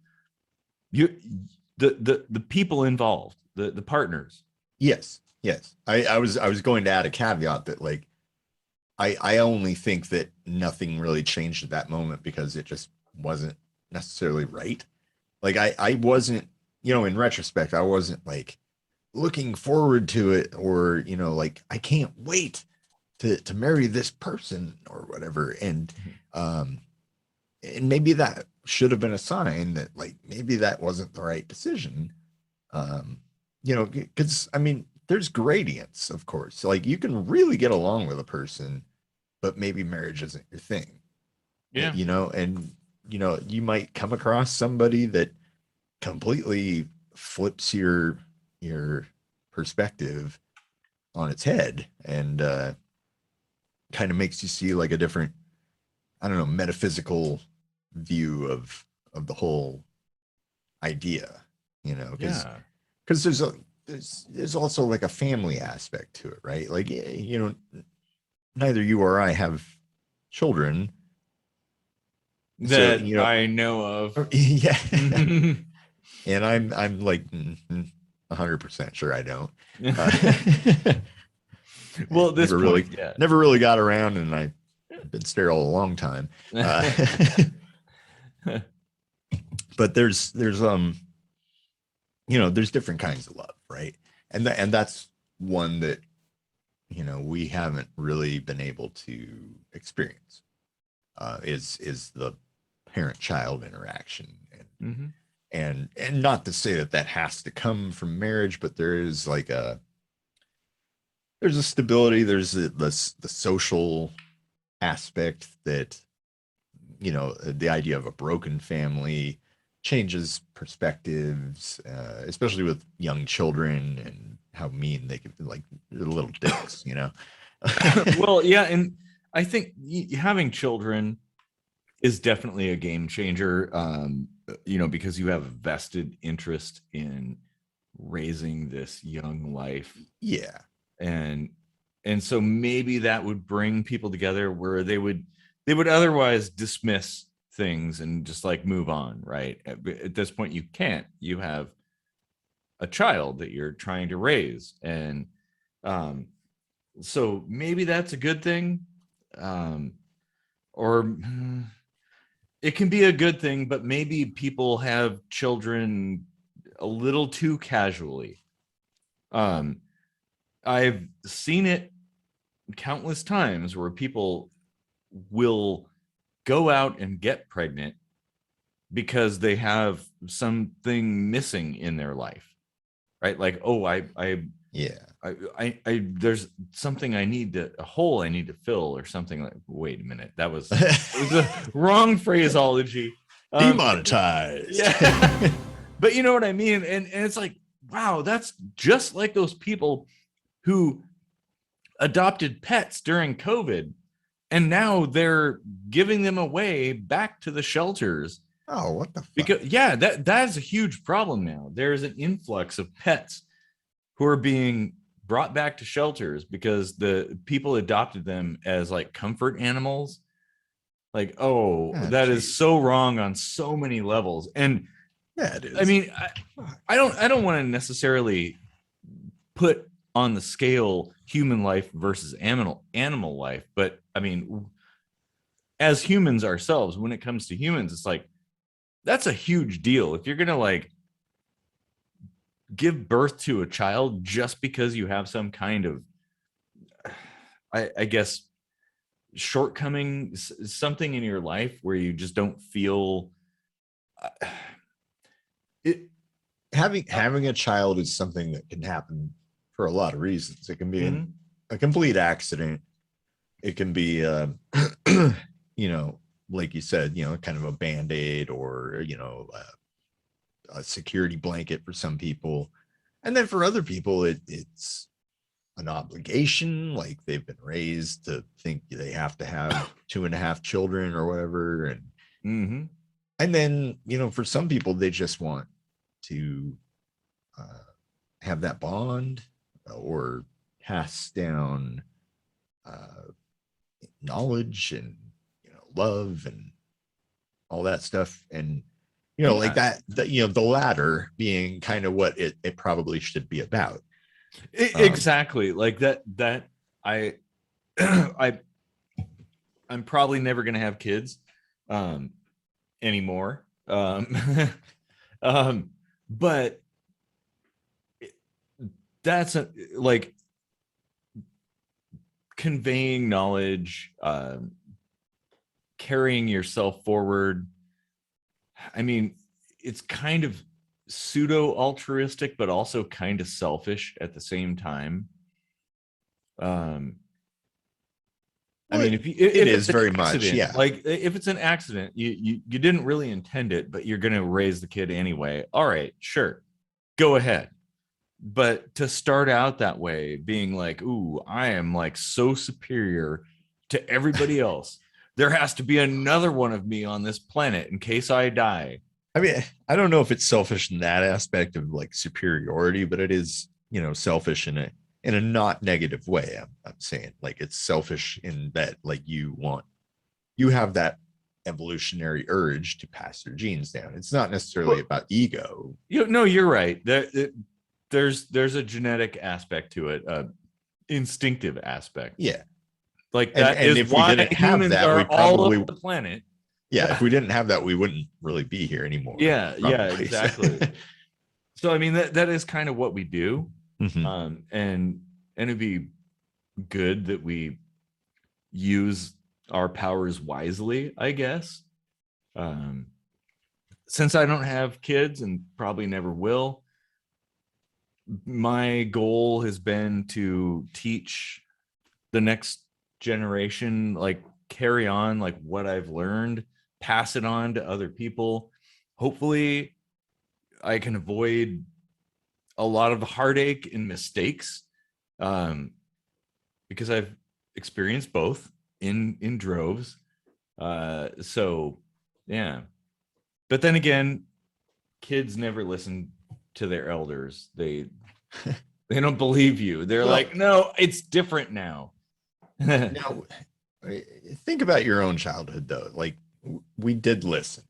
The people involved, the partners. Yes. I was going to add a caveat that like I only think that nothing really changed at that moment because it just wasn't necessarily right. Like I wasn't, in retrospect, I wasn't like looking forward to it, or like I can't wait to marry this person or whatever. And maybe that should have been a sign that like maybe that wasn't the right decision. Because I mean, there's gradients, of course. Like you can really get along with a person, but maybe marriage isn't your thing. Yeah. And you might come across somebody that completely flips your perspective on its head, and kind of makes you see like a different, I don't know, metaphysical view of the whole idea, because Yeah. there's also like a family aspect to it, right? Like, neither you or I have children That I know of. yeah. And I'm like 100% sure I don't. Well, at this never point, really, never really got around, and I've been sterile a long time. But there's there's different kinds of love, right? And that's one that we haven't really been able to experience. Is the parent-child interaction, and not to say that has to come from marriage, but there's a stability, there's the social aspect that the idea of a broken family changes perspectives, especially with young children and how mean they can, like, they're little dicks, Well, yeah, and I think having children is definitely a game changer, because you have a vested interest in raising this young life. Yeah. And so maybe that would bring people together where they would otherwise dismiss things and just like move on, right? At this point, you can't. You have a child that you're trying to raise, and so maybe that's a good thing, or it can be a good thing, but maybe people have children a little too casually. I've seen it countless times where people will go out and get pregnant because they have something missing in their life, right? Like, oh, Yeah. there's something a hole I need to fill, or something. Like, wait a minute, that was a wrong phraseology. Demonetized. Yeah. But you know what I mean? And it's like, wow, that's just like those people who adopted pets during COVID, and now they're giving them away back to the shelters. Oh, what the fuck? Because that is a huge problem now. There's an influx of pets who are being brought back to shelters because the people adopted them as like comfort animals. Like, that is so wrong on so many levels. And yeah, it is. I mean, I don't want to necessarily put on the scale human life versus animal life, but I mean, as humans ourselves, when it comes to humans, it's like, that's a huge deal. If you're gonna like give birth to a child just because you have some kind of, I guess, shortcoming, something in your life where you just don't feel it. Having a child is something that can happen for a lot of reasons. It can be a complete accident. It can be, like you said, kind of a Band-Aid, or, a security blanket for some people. And then for other people, it's an obligation. Like, they've been raised to think they have to have 2.5 children or whatever. And then, for some people, they just want to have that bond, or pass down knowledge and love and all that stuff. And like that the latter being kind of what it probably should be about. Exactly. Like that I'm probably never gonna have kids anymore, but that's like conveying knowledge, carrying yourself forward. I mean, it's kind of pseudo altruistic, but also kind of selfish at the same time. I mean, if it is very much, yeah. Like, if it's an accident, you didn't really intend it, but you're going to raise the kid anyway. All right, sure, go ahead. But to start out that way, being like, ooh, I am like so superior to everybody else. There has to be another one of me on this planet in case I die. I mean, I don't know if it's selfish in that aspect of like superiority, but it is, selfish in a not negative way. I'm saying, like, it's selfish in that, like, you have that evolutionary urge to pass your genes down. It's not necessarily about ego. No, you're right. There's a genetic aspect to it, instinctive aspect. Yeah. Like that, and if we didn't have that, we probably all the planet. Yeah, if we didn't have that, we wouldn't really be here anymore. Yeah, exactly. So I mean, that is kind of what we do. And it'd be good that we use our powers wisely, I guess. Since I don't have kids and probably never will, my goal has been to teach the next generation, like, carry on like what I've learned pass it on to other people. Hopefully I can avoid a lot of heartache and mistakes, because I've experienced both in droves. So yeah, but then again, kids never listen to their elders. They don't believe you. They're Well, like, no, it's different now. now, think about your own childhood, though. Like, we did listen.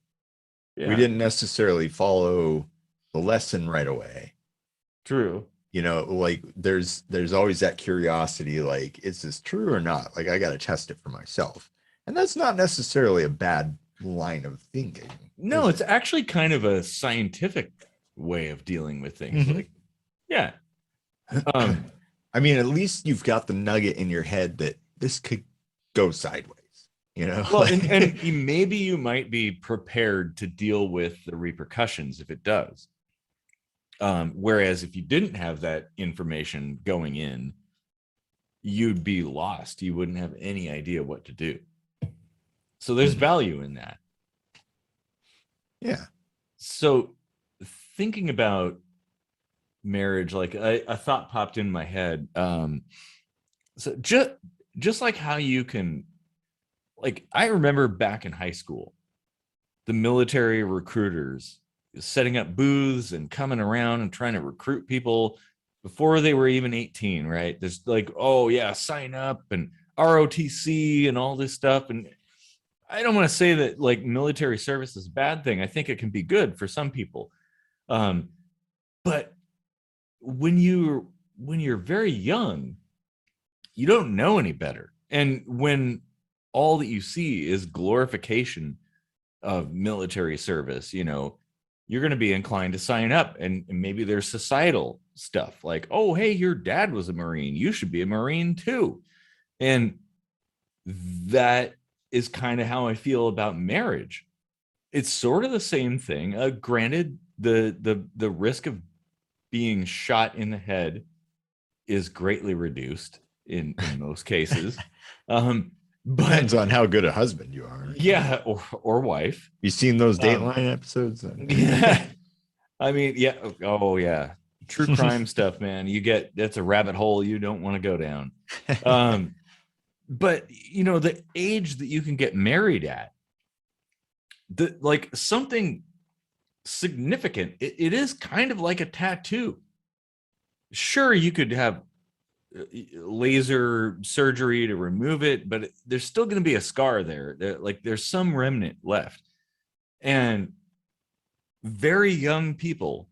We Yeah, didn't necessarily follow the lesson right away. true. You know, like there's always that curiosity, like, is this true or not? Like, I got to test it for myself. And that's not necessarily a bad line of thinking. No, it's actually kind of a scientific way of dealing with things. Mhm. Like, yeah. I mean, at least you've got the nugget in your head that this could go sideways, you know? Well, and maybe you might be prepared to deal with the repercussions if it does. Whereas if you didn't have that information going in, you'd be lost. You wouldn't have any idea what to do. So there's value in that. Yeah. So thinking about marriage, like a thought popped in my head. So just like how you can, like, I remember back in high school, the military recruiters setting up booths and coming around and trying to recruit people before they were even 18, right? There's like, oh yeah, sign up and ROTC and all this stuff. And I don't want to say that like military service is a bad thing. I think it can be good for some people. But when you're very young, you don't know any better. And when all that you see is glorification of military service, you're going to be inclined to sign up. And maybe there's societal stuff like, oh, hey, your dad was a Marine. You should be a Marine too. And that is kind of how I feel about marriage. It's sort of the same thing. Granted, the risk of being shot in the head is greatly reduced in most cases. Depends But on how good a husband you are. yeah, or wife. You seen those Dateline episodes? Yeah. I mean, yeah. Oh, yeah. True crime stuff, man. That's a rabbit hole you don't want to go down. But the age that you can get married at, like something significant, it is kind of like a tattoo. Sure, you could have laser surgery to remove it, but there's still going to be a scar there. Like there's some remnant left. And very young people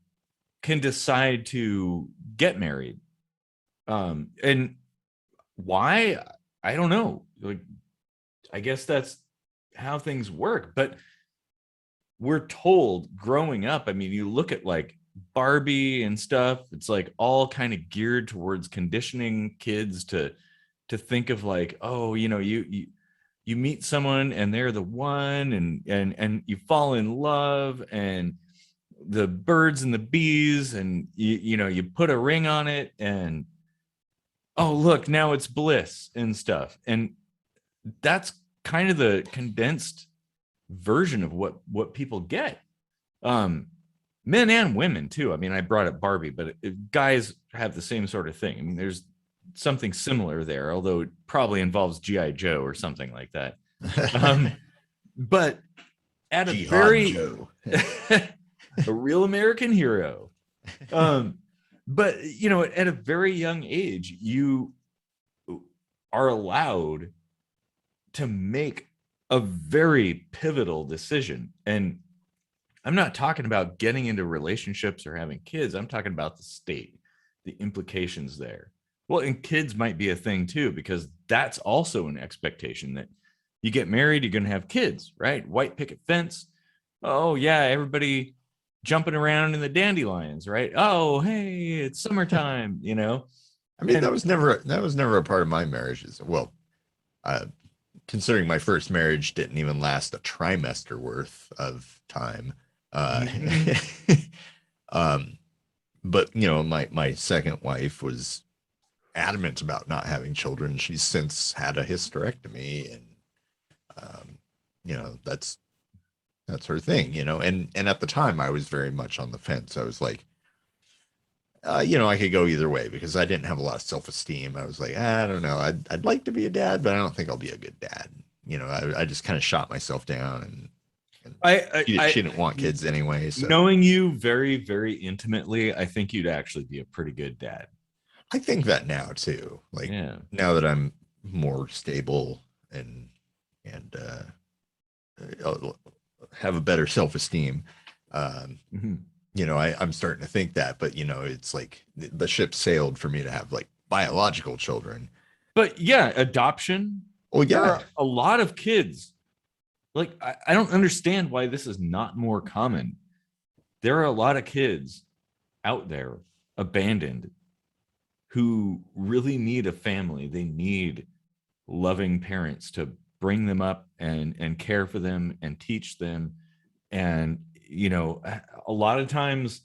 can decide to get married. And why? I don't know. Like, I guess that's how things work. But we're told growing up, I mean, you look at like Barbie and stuff, it's like all kind of geared towards conditioning kids to think of like, oh, you meet someone and they're the one, and you fall in love, and the birds and the bees, and you put a ring on it, and oh, look, now it's bliss and stuff. And that's kind of the condensed version of what people get. Men and women too. I mean, I brought up Barbie, but guys have the same sort of thing. I mean, there's something similar there, although it probably involves GI Joe or something like that. But at a very a real American hero. But at a very young age, you are allowed to make a very pivotal decision. And I'm not talking about getting into relationships or having kids. I'm talking about the state, the implications there. Well, and kids might be a thing too, because that's also an expectation that you get married, you're going to have kids, right? White picket fence. Oh yeah, everybody jumping around in the dandelions, right? Oh, hey, it's summertime, I mean, that was never a part of my marriages. Well, considering my first marriage didn't even last a trimester worth of time. But my second wife was adamant about not having children. She's since had a hysterectomy, and that's that sort of thing, you know. And at the time I was very much on the fence. I was like, you know, I could go either way because I didn't have a lot of self-esteem. I was like, I don't know. I'd like to be a dad, but I don't think I'll be a good dad. You know, I just kind of shot myself down, and she didn't want kids anyway. So knowing you very, very intimately, I think you'd actually be a pretty good dad. I think that now too. Like Yeah. now that I'm more stable and have a better self-esteem, Mhm. you know, I'm starting to think that, but you know, it's like the ship sailed for me to have like biological children. But yeah, adoption. Oh There yeah. are a lot of kids. Like, I don't understand why this is not more common. There are a lot of kids out there abandoned who really need a family. They need loving parents to bring them up and care for them and teach them. And you know, a lot of times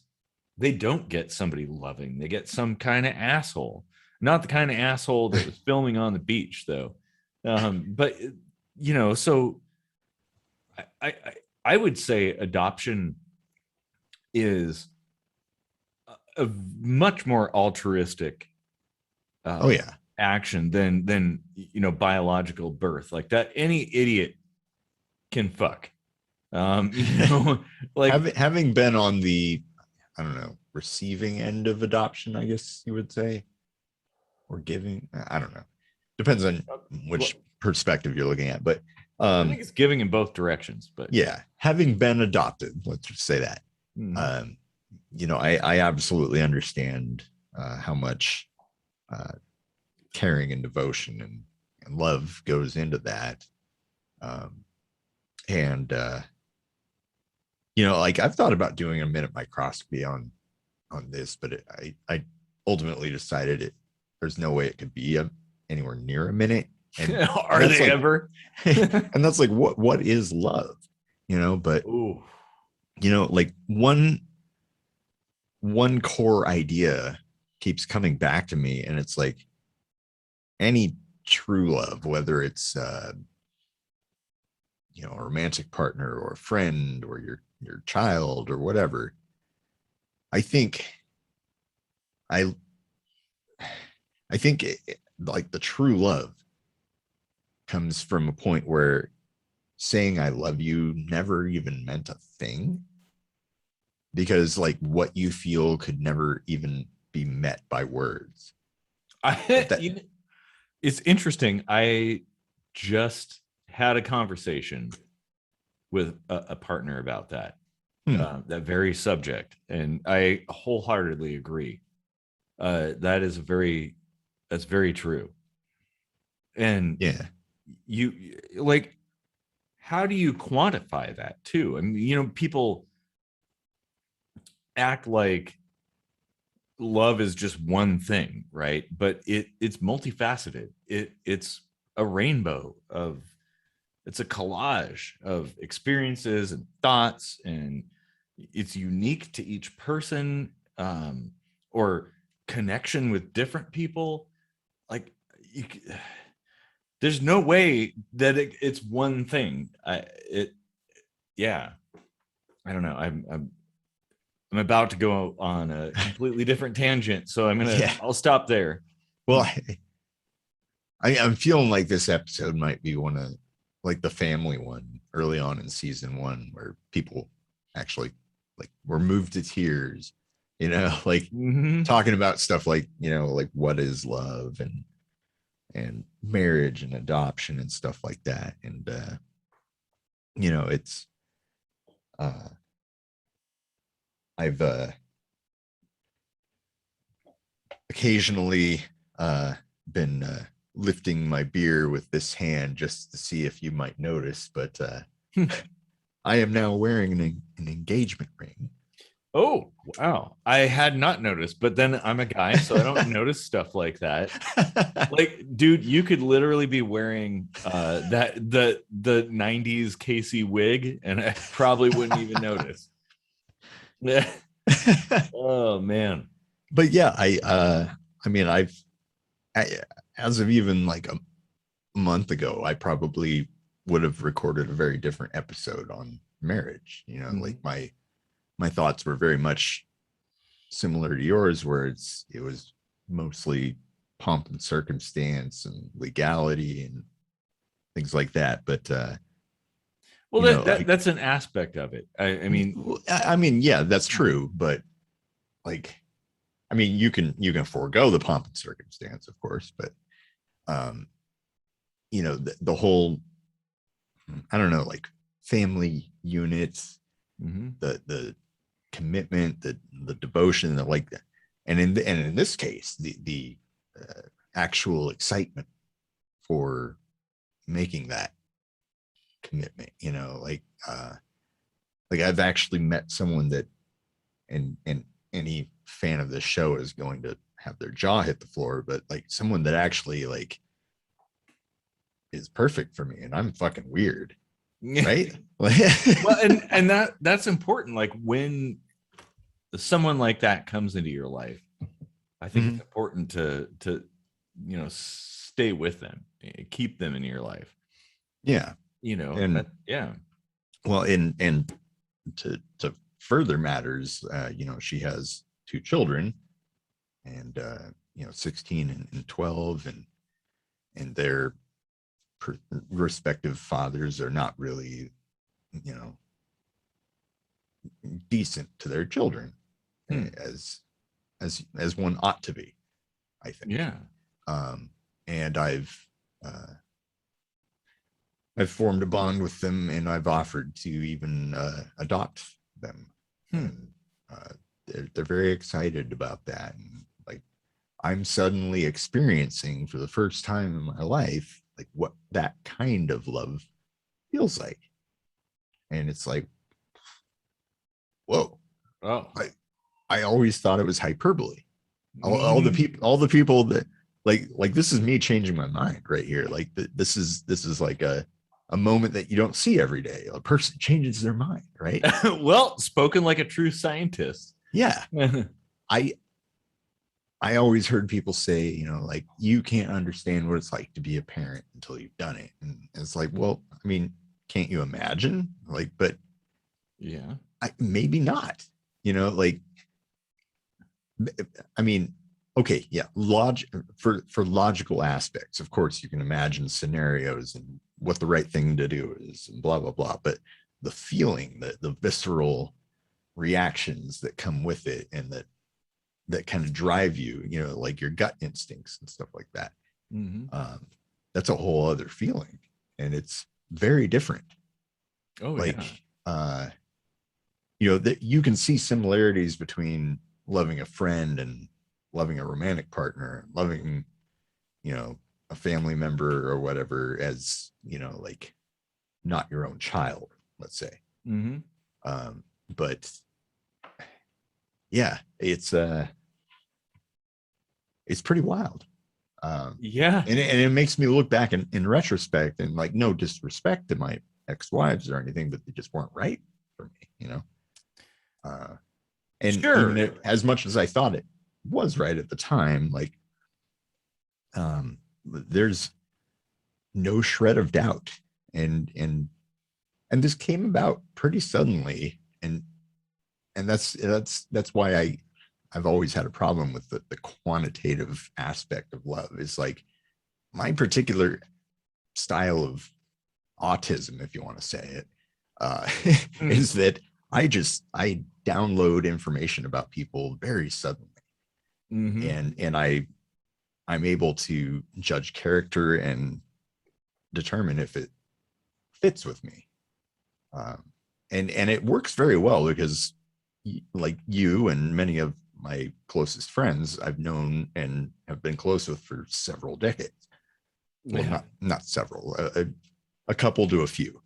they don't get somebody loving. They get some kind of asshole. Not the kind of asshole that was filming on the beach, though. But you know, so I I would say adoption is a much more altruistic Oh uh, yeah. action than you know, biological birth. Like that, any idiot can fuck. You know, like Having been on the, I don't know, receiving end of adoption, I guess you would say, or giving, I don't know. Depends on which perspective you're looking at. But I think it's giving in both directions. But yeah, having been adopted, let's just say that. Mhm. You know, I absolutely understand how much caring and devotion and love goes into that. Um, and you know, like I've thought about doing a minute microscopy on this, but I ultimately decided there's no way it could be anywhere near a minute. And Are that's they like, ever? and that's like what is love, you know? But Ooh. you know, like one core idea keeps coming back to me, and it's like any true love, whether it's you know, a romantic partner or a friend or your child or whatever. I think I I think like the true love comes from a point where saying I love you never even meant a thing, because like what you feel could never even be met by words. But that You know, it's interesting. I just had a conversation with a partner about that, hmm, that very subject, and I wholeheartedly agree. That is that's very true. And yeah. you like, how do you quantify that too? I mean, you know, people act like love is just one thing, right? But it's multifaceted. It's a rainbow of, it's a collage of experiences and thoughts, and it's unique to each person, or connection with different people. Like you, there's no way that it's one thing. Yeah, I don't know. I'm about to go on a completely different tangent, so Yeah. I'll stop there. Well, I'm feeling like this episode might be one of like the family one early on in season one, where people actually like were moved to tears, you know, like Mhm. talking about stuff like, you know, like what is love and marriage and adoption and stuff like that. And you know, it's uh I've occasionally been lifting my beer with this hand just to see if you might notice, but I am now wearing an engagement ring. Oh, wow. I had not noticed, but then I'm a guy, so I don't notice stuff like that. Like, dude, you could literally be wearing that the 90s Casey wig, and I probably wouldn't even notice. Yeah. Oh man. But yeah, I mean, I, as of even like a month ago, I probably would have recorded a very different episode marriage. You know, like my thoughts were very much similar to yours, where it was mostly pomp and circumstance and legality and things like that. But well, that's an aspect of it. I mean, yeah, that's true. But like, I mean, you can forego the pomp and circumstance, of course, but you know, the whole, I don't know, like family units, the commitment, the devotion, the like that, and in this case, the actual excitement for making that commitment. You know, like I've actually met someone that, and any fan of this show is going to have their jaw hit the floor, but like someone that actually like is perfect for me, and I'm fucking weird, right? Well, and that's important. Like when someone like that comes into your life, I think it's important to you know, stay with them, keep them in your life. Yeah, you know, and yeah. Well, and to further matters, you know, she has 2 children, and you know, 16 and 12, and their respective fathers are not really, you know, decent to their children as one ought to be, I think. Yeah. And I've formed a bond with them, and I've offered to even adopt them. And they're very excited about that. And like, I'm suddenly experiencing for the first time in my life, like what that kind of love feels like. And it's like, whoa. Oh, I always thought it was hyperbole. All the people that like this is me changing my mind right here. Like this is like a moment that you don't see every day. A person changes their mind, right? Well, spoken like a true scientist. Yeah. I always heard people say, you know, like, you can't understand what it's like to be a parent until you've done it. And it's like, well, I mean, can't you imagine? Like, but yeah, maybe not, you know, like, I mean, okay, yeah, for logical aspects, of course, you can imagine scenarios and what the right thing to do is, and blah blah blah. But the feeling, the visceral reactions that come with it, and that kind of drive you, you know, like your gut instincts and stuff like that. That's a whole other feeling, and it's very different. Oh, like, yeah. You know, that you can see similarities between loving a friend and loving a romantic partner, loving, you know, a family member or whatever, as, you know, like not your own child, let's say. But yeah, it's pretty wild. Yeah. And it makes me look back in retrospect, and like, no disrespect to my ex-wives or anything, but they just weren't right for me, you know. And sure, even as much as I thought it was right at the time, like, there's no shred of doubt, and this came about pretty suddenly, and that's why I've always had a problem with the quantitative aspect of love. Is like, my particular style of autism, if you want to say it, is that I download information about people very suddenly, and I'm able to judge character and determine if it fits with me, and it works very well, because like you and many of my closest friends I've known and have been close with for several decades. Well, not several, a couple to a few.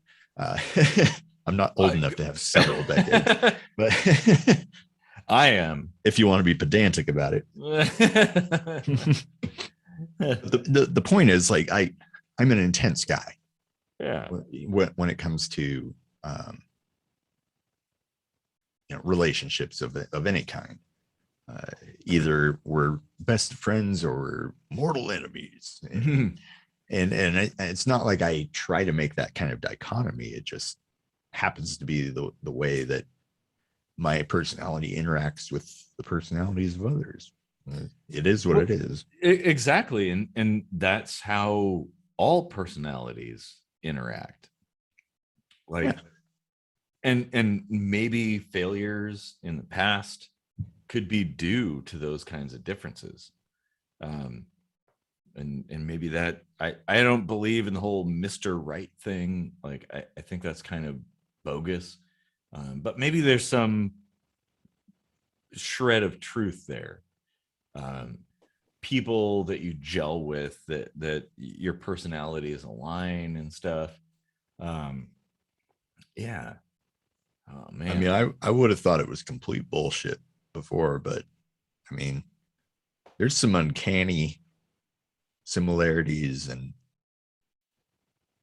I'm not old enough to have several decades, but I am, if you want to be pedantic about it. The point is, like, I'm an intense guy. Yeah. When it comes to you know, relationships of any kind, either we're best friends or we're mortal enemies, and it's not like I try to make that kind of dichotomy. It just happens to be the way that my personality interacts with the personalities of others. It is what it is. Exactly. And that's how all personalities interact. Like, Yeah. and maybe failures in the past could be due to those kinds of differences. And maybe that I don't believe in the whole Mr. Right thing. Like, I think that's kind of bogus. But maybe there's some shred of truth there. People that you gel with, that your personalities align and stuff. Yeah. Oh man. I mean, I would have thought it was complete bullshit before, but I mean, there's some uncanny similarities, and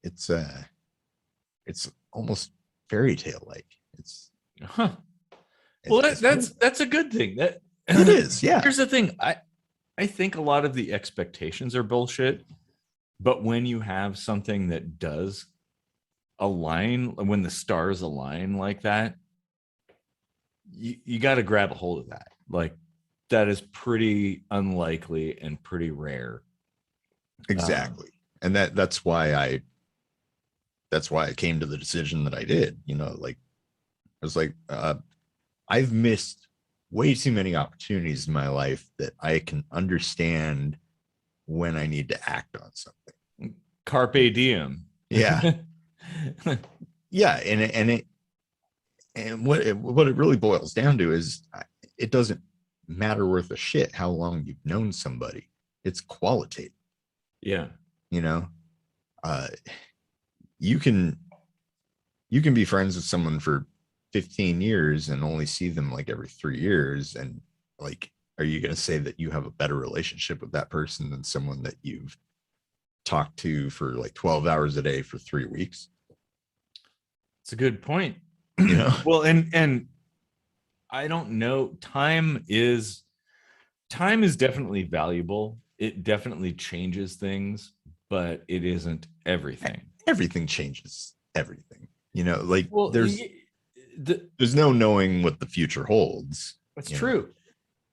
it's almost fairy tale like. It's huh. Well, that's a good thing. That it is. Yeah. Here's the thing. I think a lot of the expectations are bullshit, but when you have something that does align, when the stars align like that, you got to grab a hold of that. Like, that is pretty unlikely and pretty rare. Exactly. And that's why I came to the decision that I did. Like, I was like, I've missed way too many opportunities in my life that I can understand when I need to act on something. Carpe diem. Yeah. Yeah. And what it really boils down to is, it doesn't matter worth a shit how long you've known somebody. It's qualitative. Yeah. You can be friends with someone for 15 years and only see them like every 3 years. And like, are you going to say that you have a better relationship with that person than someone that you've talked to for like 12 hours a day for 3 weeks? It's a good point. Well, and I don't know. Time is definitely valuable. It definitely changes things, but it isn't everything. Everything changes everything. Like, well, there's no knowing what the future holds. That's true.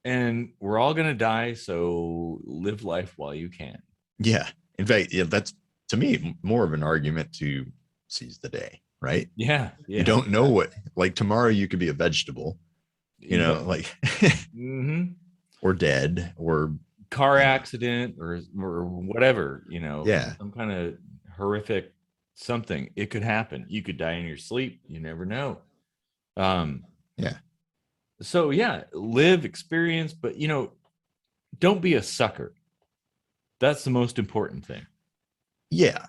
And we're all going to die, so live life while you can. Yeah. In fact, that's, to me, more of an argument to seize the day, right? Yeah. You don't know what, like, tomorrow you could be a vegetable, like, mm-hmm. or dead, or car accident, or whatever, yeah, some kind of horrific something. It could happen. You could die in your sleep. You never know. Yeah. So yeah, live, experience, but don't be a sucker. That's the most important thing. Yeah.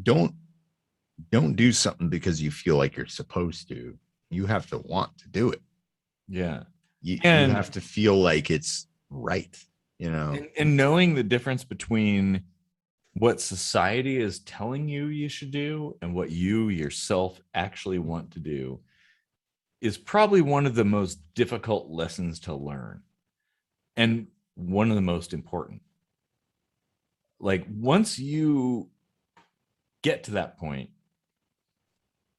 Don't do something because you feel like you're supposed to. You have to want to do it. Yeah. You have to feel like it's right, and knowing the difference between what society is telling you should do and what you yourself actually want to do is probably one of the most difficult lessons to learn, and one of the most important. Like, once you get to that point,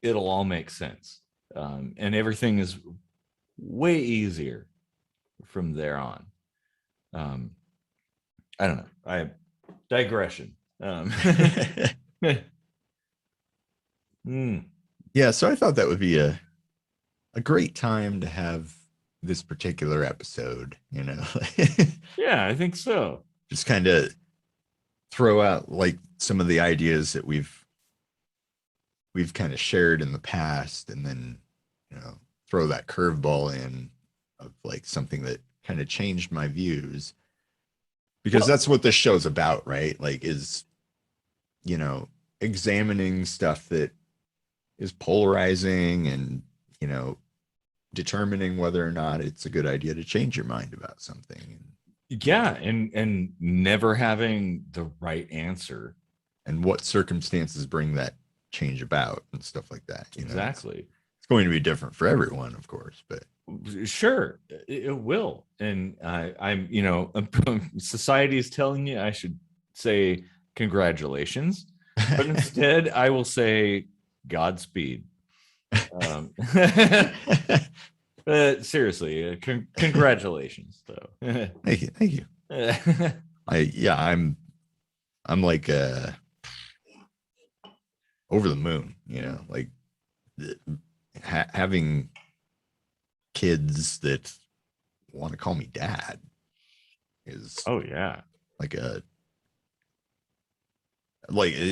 it'll all make sense, and everything is way easier from there on. I don't know. Digression. Yeah, so I thought that would be a great time to have this particular episode. Yeah, I think so. Just kind of throw out like some of the ideas that we've kind of shared in the past, and then throw that curveball in of like something that kind of changed my views, because that's what this show's about, right? Like, is examining stuff that is polarizing, and determining whether or not it's a good idea to change your mind about something. Yeah, and never having the right answer, and what circumstances bring that change about, and stuff like that. Exactly. It's going to be different for everyone, of course, but sure, it will. And I'm society is telling you I should say congratulations, but instead I will say Godspeed. Seriously, congratulations, though. Thank you. Thank you. I'm like over the moon, like having kids that want to call me dad is oh yeah, like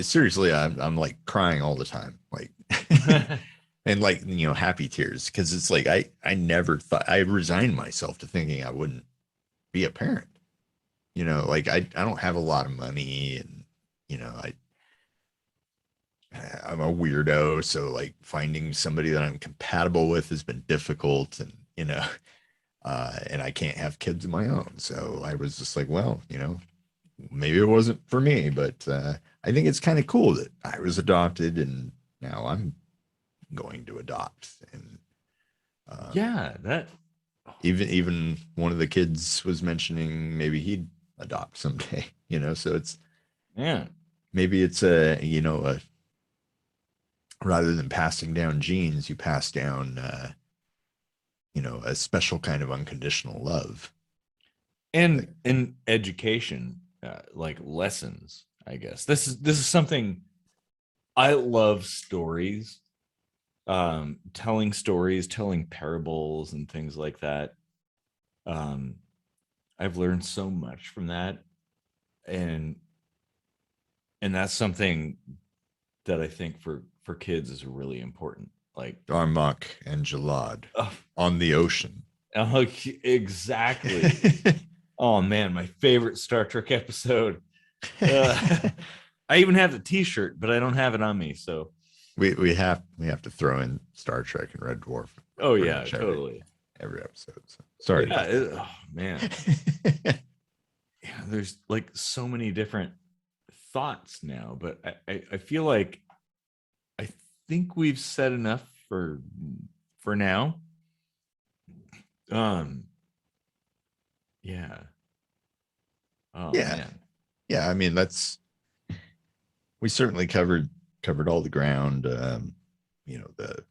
seriously, I'm like crying all the time, like and like happy tears, because it's like I never thought, I resigned myself to thinking I wouldn't be a parent. Like I don't have a lot of money, and I'm a weirdo, so like finding somebody that I'm compatible with has been difficult, and and I can't have kids of my own. So I was just like, well, maybe it wasn't for me, but I think it's kind of cool that I was adopted, and now I'm going to adopt. And yeah, that even one of the kids was mentioning maybe he'd adopt someday, so it's maybe it's a rather than passing down genes, you pass down a special kind of unconditional love. and in education, like lessons, I guess this is something. I love stories, telling stories, telling parables and things like that. I've learned so much from that, and that's something that I think for kids is really important. Like Darmok and Jalad oh, on the ocean. Exactly. Oh man, my favorite Star Trek episode. I even have the T-shirt, but I don't have it on me. So we have to throw in Star Trek and Red Dwarf. Oh yeah, totally. Every episode. So, sorry. Yeah, oh man. Yeah, there's like so many different thoughts now, but I feel like I think we've said enough for now. Yeah. Oh yeah. man. Yeah, I mean we certainly covered all the ground. The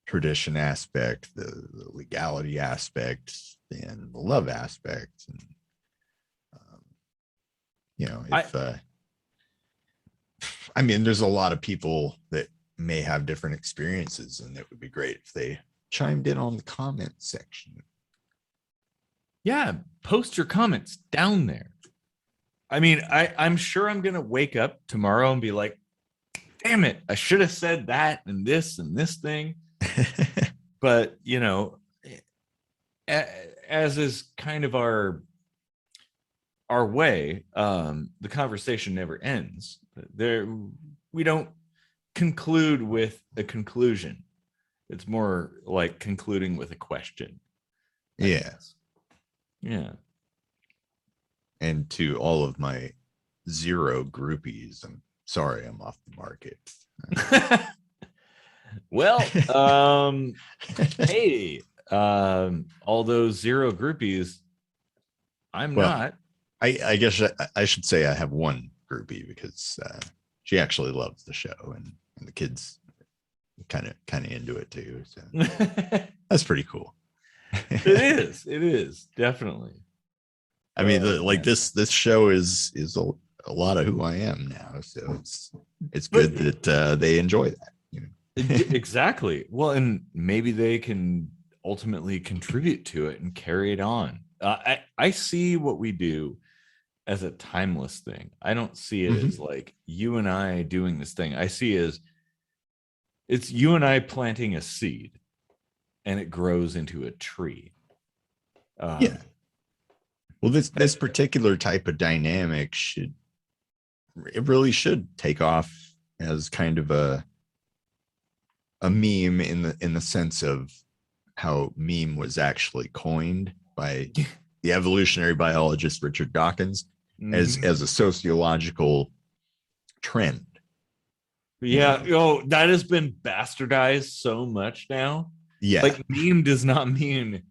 tradition aspect, the legality aspect, and the love aspect, and I mean, there's a lot of people that may have different experiences, and it would be great if they chimed in on the comment section. Yeah, post your comments down there. I mean, I'm sure I'm gonna wake up tomorrow and be like, damn it, I should have said that and this thing. But as is kind of our way, the conversation never ends. We don't conclude with a conclusion. It's more like concluding with a question. I guess. Yeah. And to all of my 0 groupies, I'm sorry I'm off the market. Well, hey, all those 0 groupies, I'm not. I guess I should say I have one groupie, because she actually loves the show, and the kids kind of into it too. So that's pretty cool. It is definitely. I mean, this show is a lot of who I am now, so it's good that they enjoy that. Exactly. Well, and maybe they can ultimately contribute to it and carry it on. I see what we do as a timeless thing. I don't see it as like you and I doing this thing. I see as it's you and I planting a seed, and it grows into a tree. Yeah. Well, this particular type of dynamic really should take off as kind of a meme in the sense of how meme was actually coined by the evolutionary biologist Richard Dawkins as a sociological trend. Yeah, that has been bastardized so much now. Yeah, like meme does not mean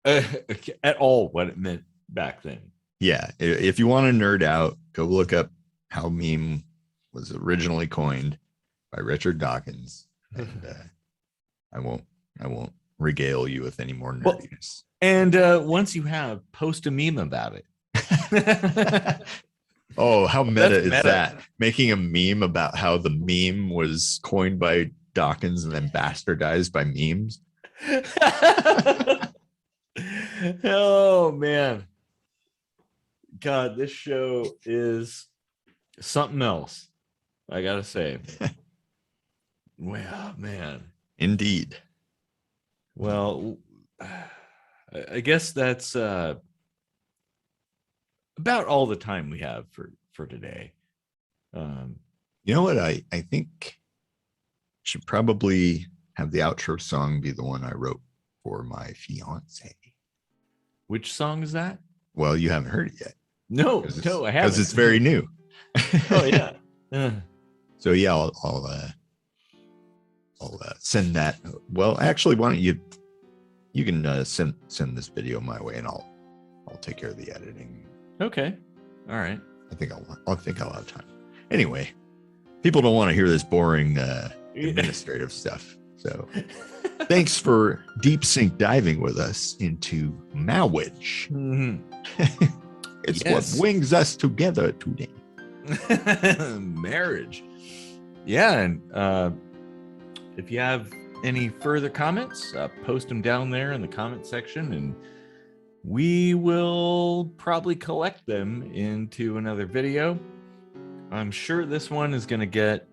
at all what it meant back then. Yeah, if you want to nerd out, go look up how meme was originally coined by Richard Dawkins. and I won't regale you with any more Well, nerdiness. And once you have, post a meme about it. Oh, how meta That's is meta. that? Making a meme about how the meme was coined by Dawkins and then bastardized by memes. Oh man, God, this show is something else, I gotta say. Well, man. Indeed. Well, I guess that's about all the time we have for today. You know what? I think should probably have the outro song be the one I wrote for my fiance. Which song is that? Well, you haven't heard it yet. No, I haven't. Because it's very new. Oh yeah. So yeah, I'll send that. Well, actually, why don't you can send this video my way, and I'll take care of the editing. Okay. All right. I think I'll have time. Anyway, people don't want to hear this boring administrative stuff. So thanks for deep sink diving with us into Mawwiage. Mm-hmm. It's what brings us together today. Marriage. Yeah, and if you have any further comments, post them down there in the comment section, and we will probably collect them into another video. I'm sure this one is going to get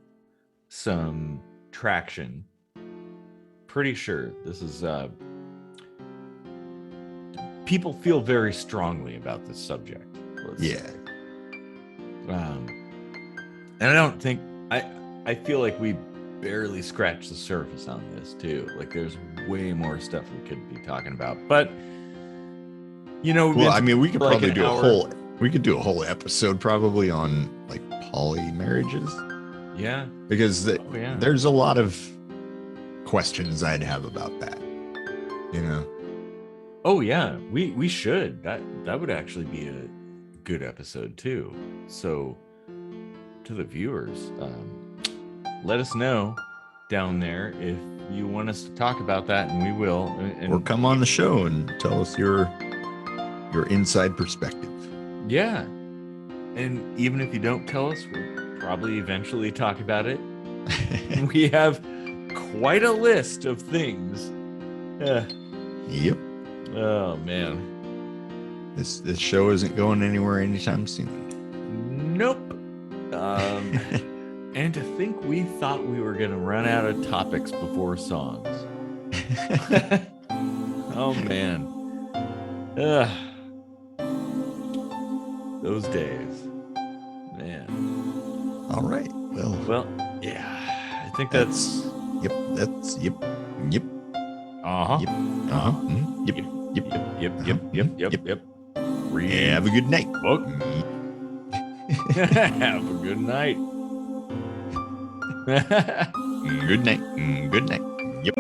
some traction. Pretty sure this is people feel very strongly about this subject. Yeah. And I don't think I feel like we barely scratched the surface on this too. Like there's way more stuff we could be talking about. But you know, well, I mean, we could like probably do a whole episode probably on like poly marriages. Yeah. Because there's a lot of questions I'd have about that. You know. Oh yeah, we should. That would actually be a good episode too. So to the viewers, let us know down there if you want us to talk about that, and we will. Or come on the show and tell us your inside perspective. Yeah. And even if you don't tell us, we'll probably eventually talk about it. We have quite a list of things. Yep. Oh man. This show isn't going anywhere anytime soon. Nope. And to think we thought we were going to run out of topics before songs. Oh man. Those days. Man. All right. Well, yeah. I think that's yep. uh-huh. Yep. Uh-huh. Mm-hmm. Yep. Yep. Have a good night. Book. Have a good night. Good night. Good night. Yep.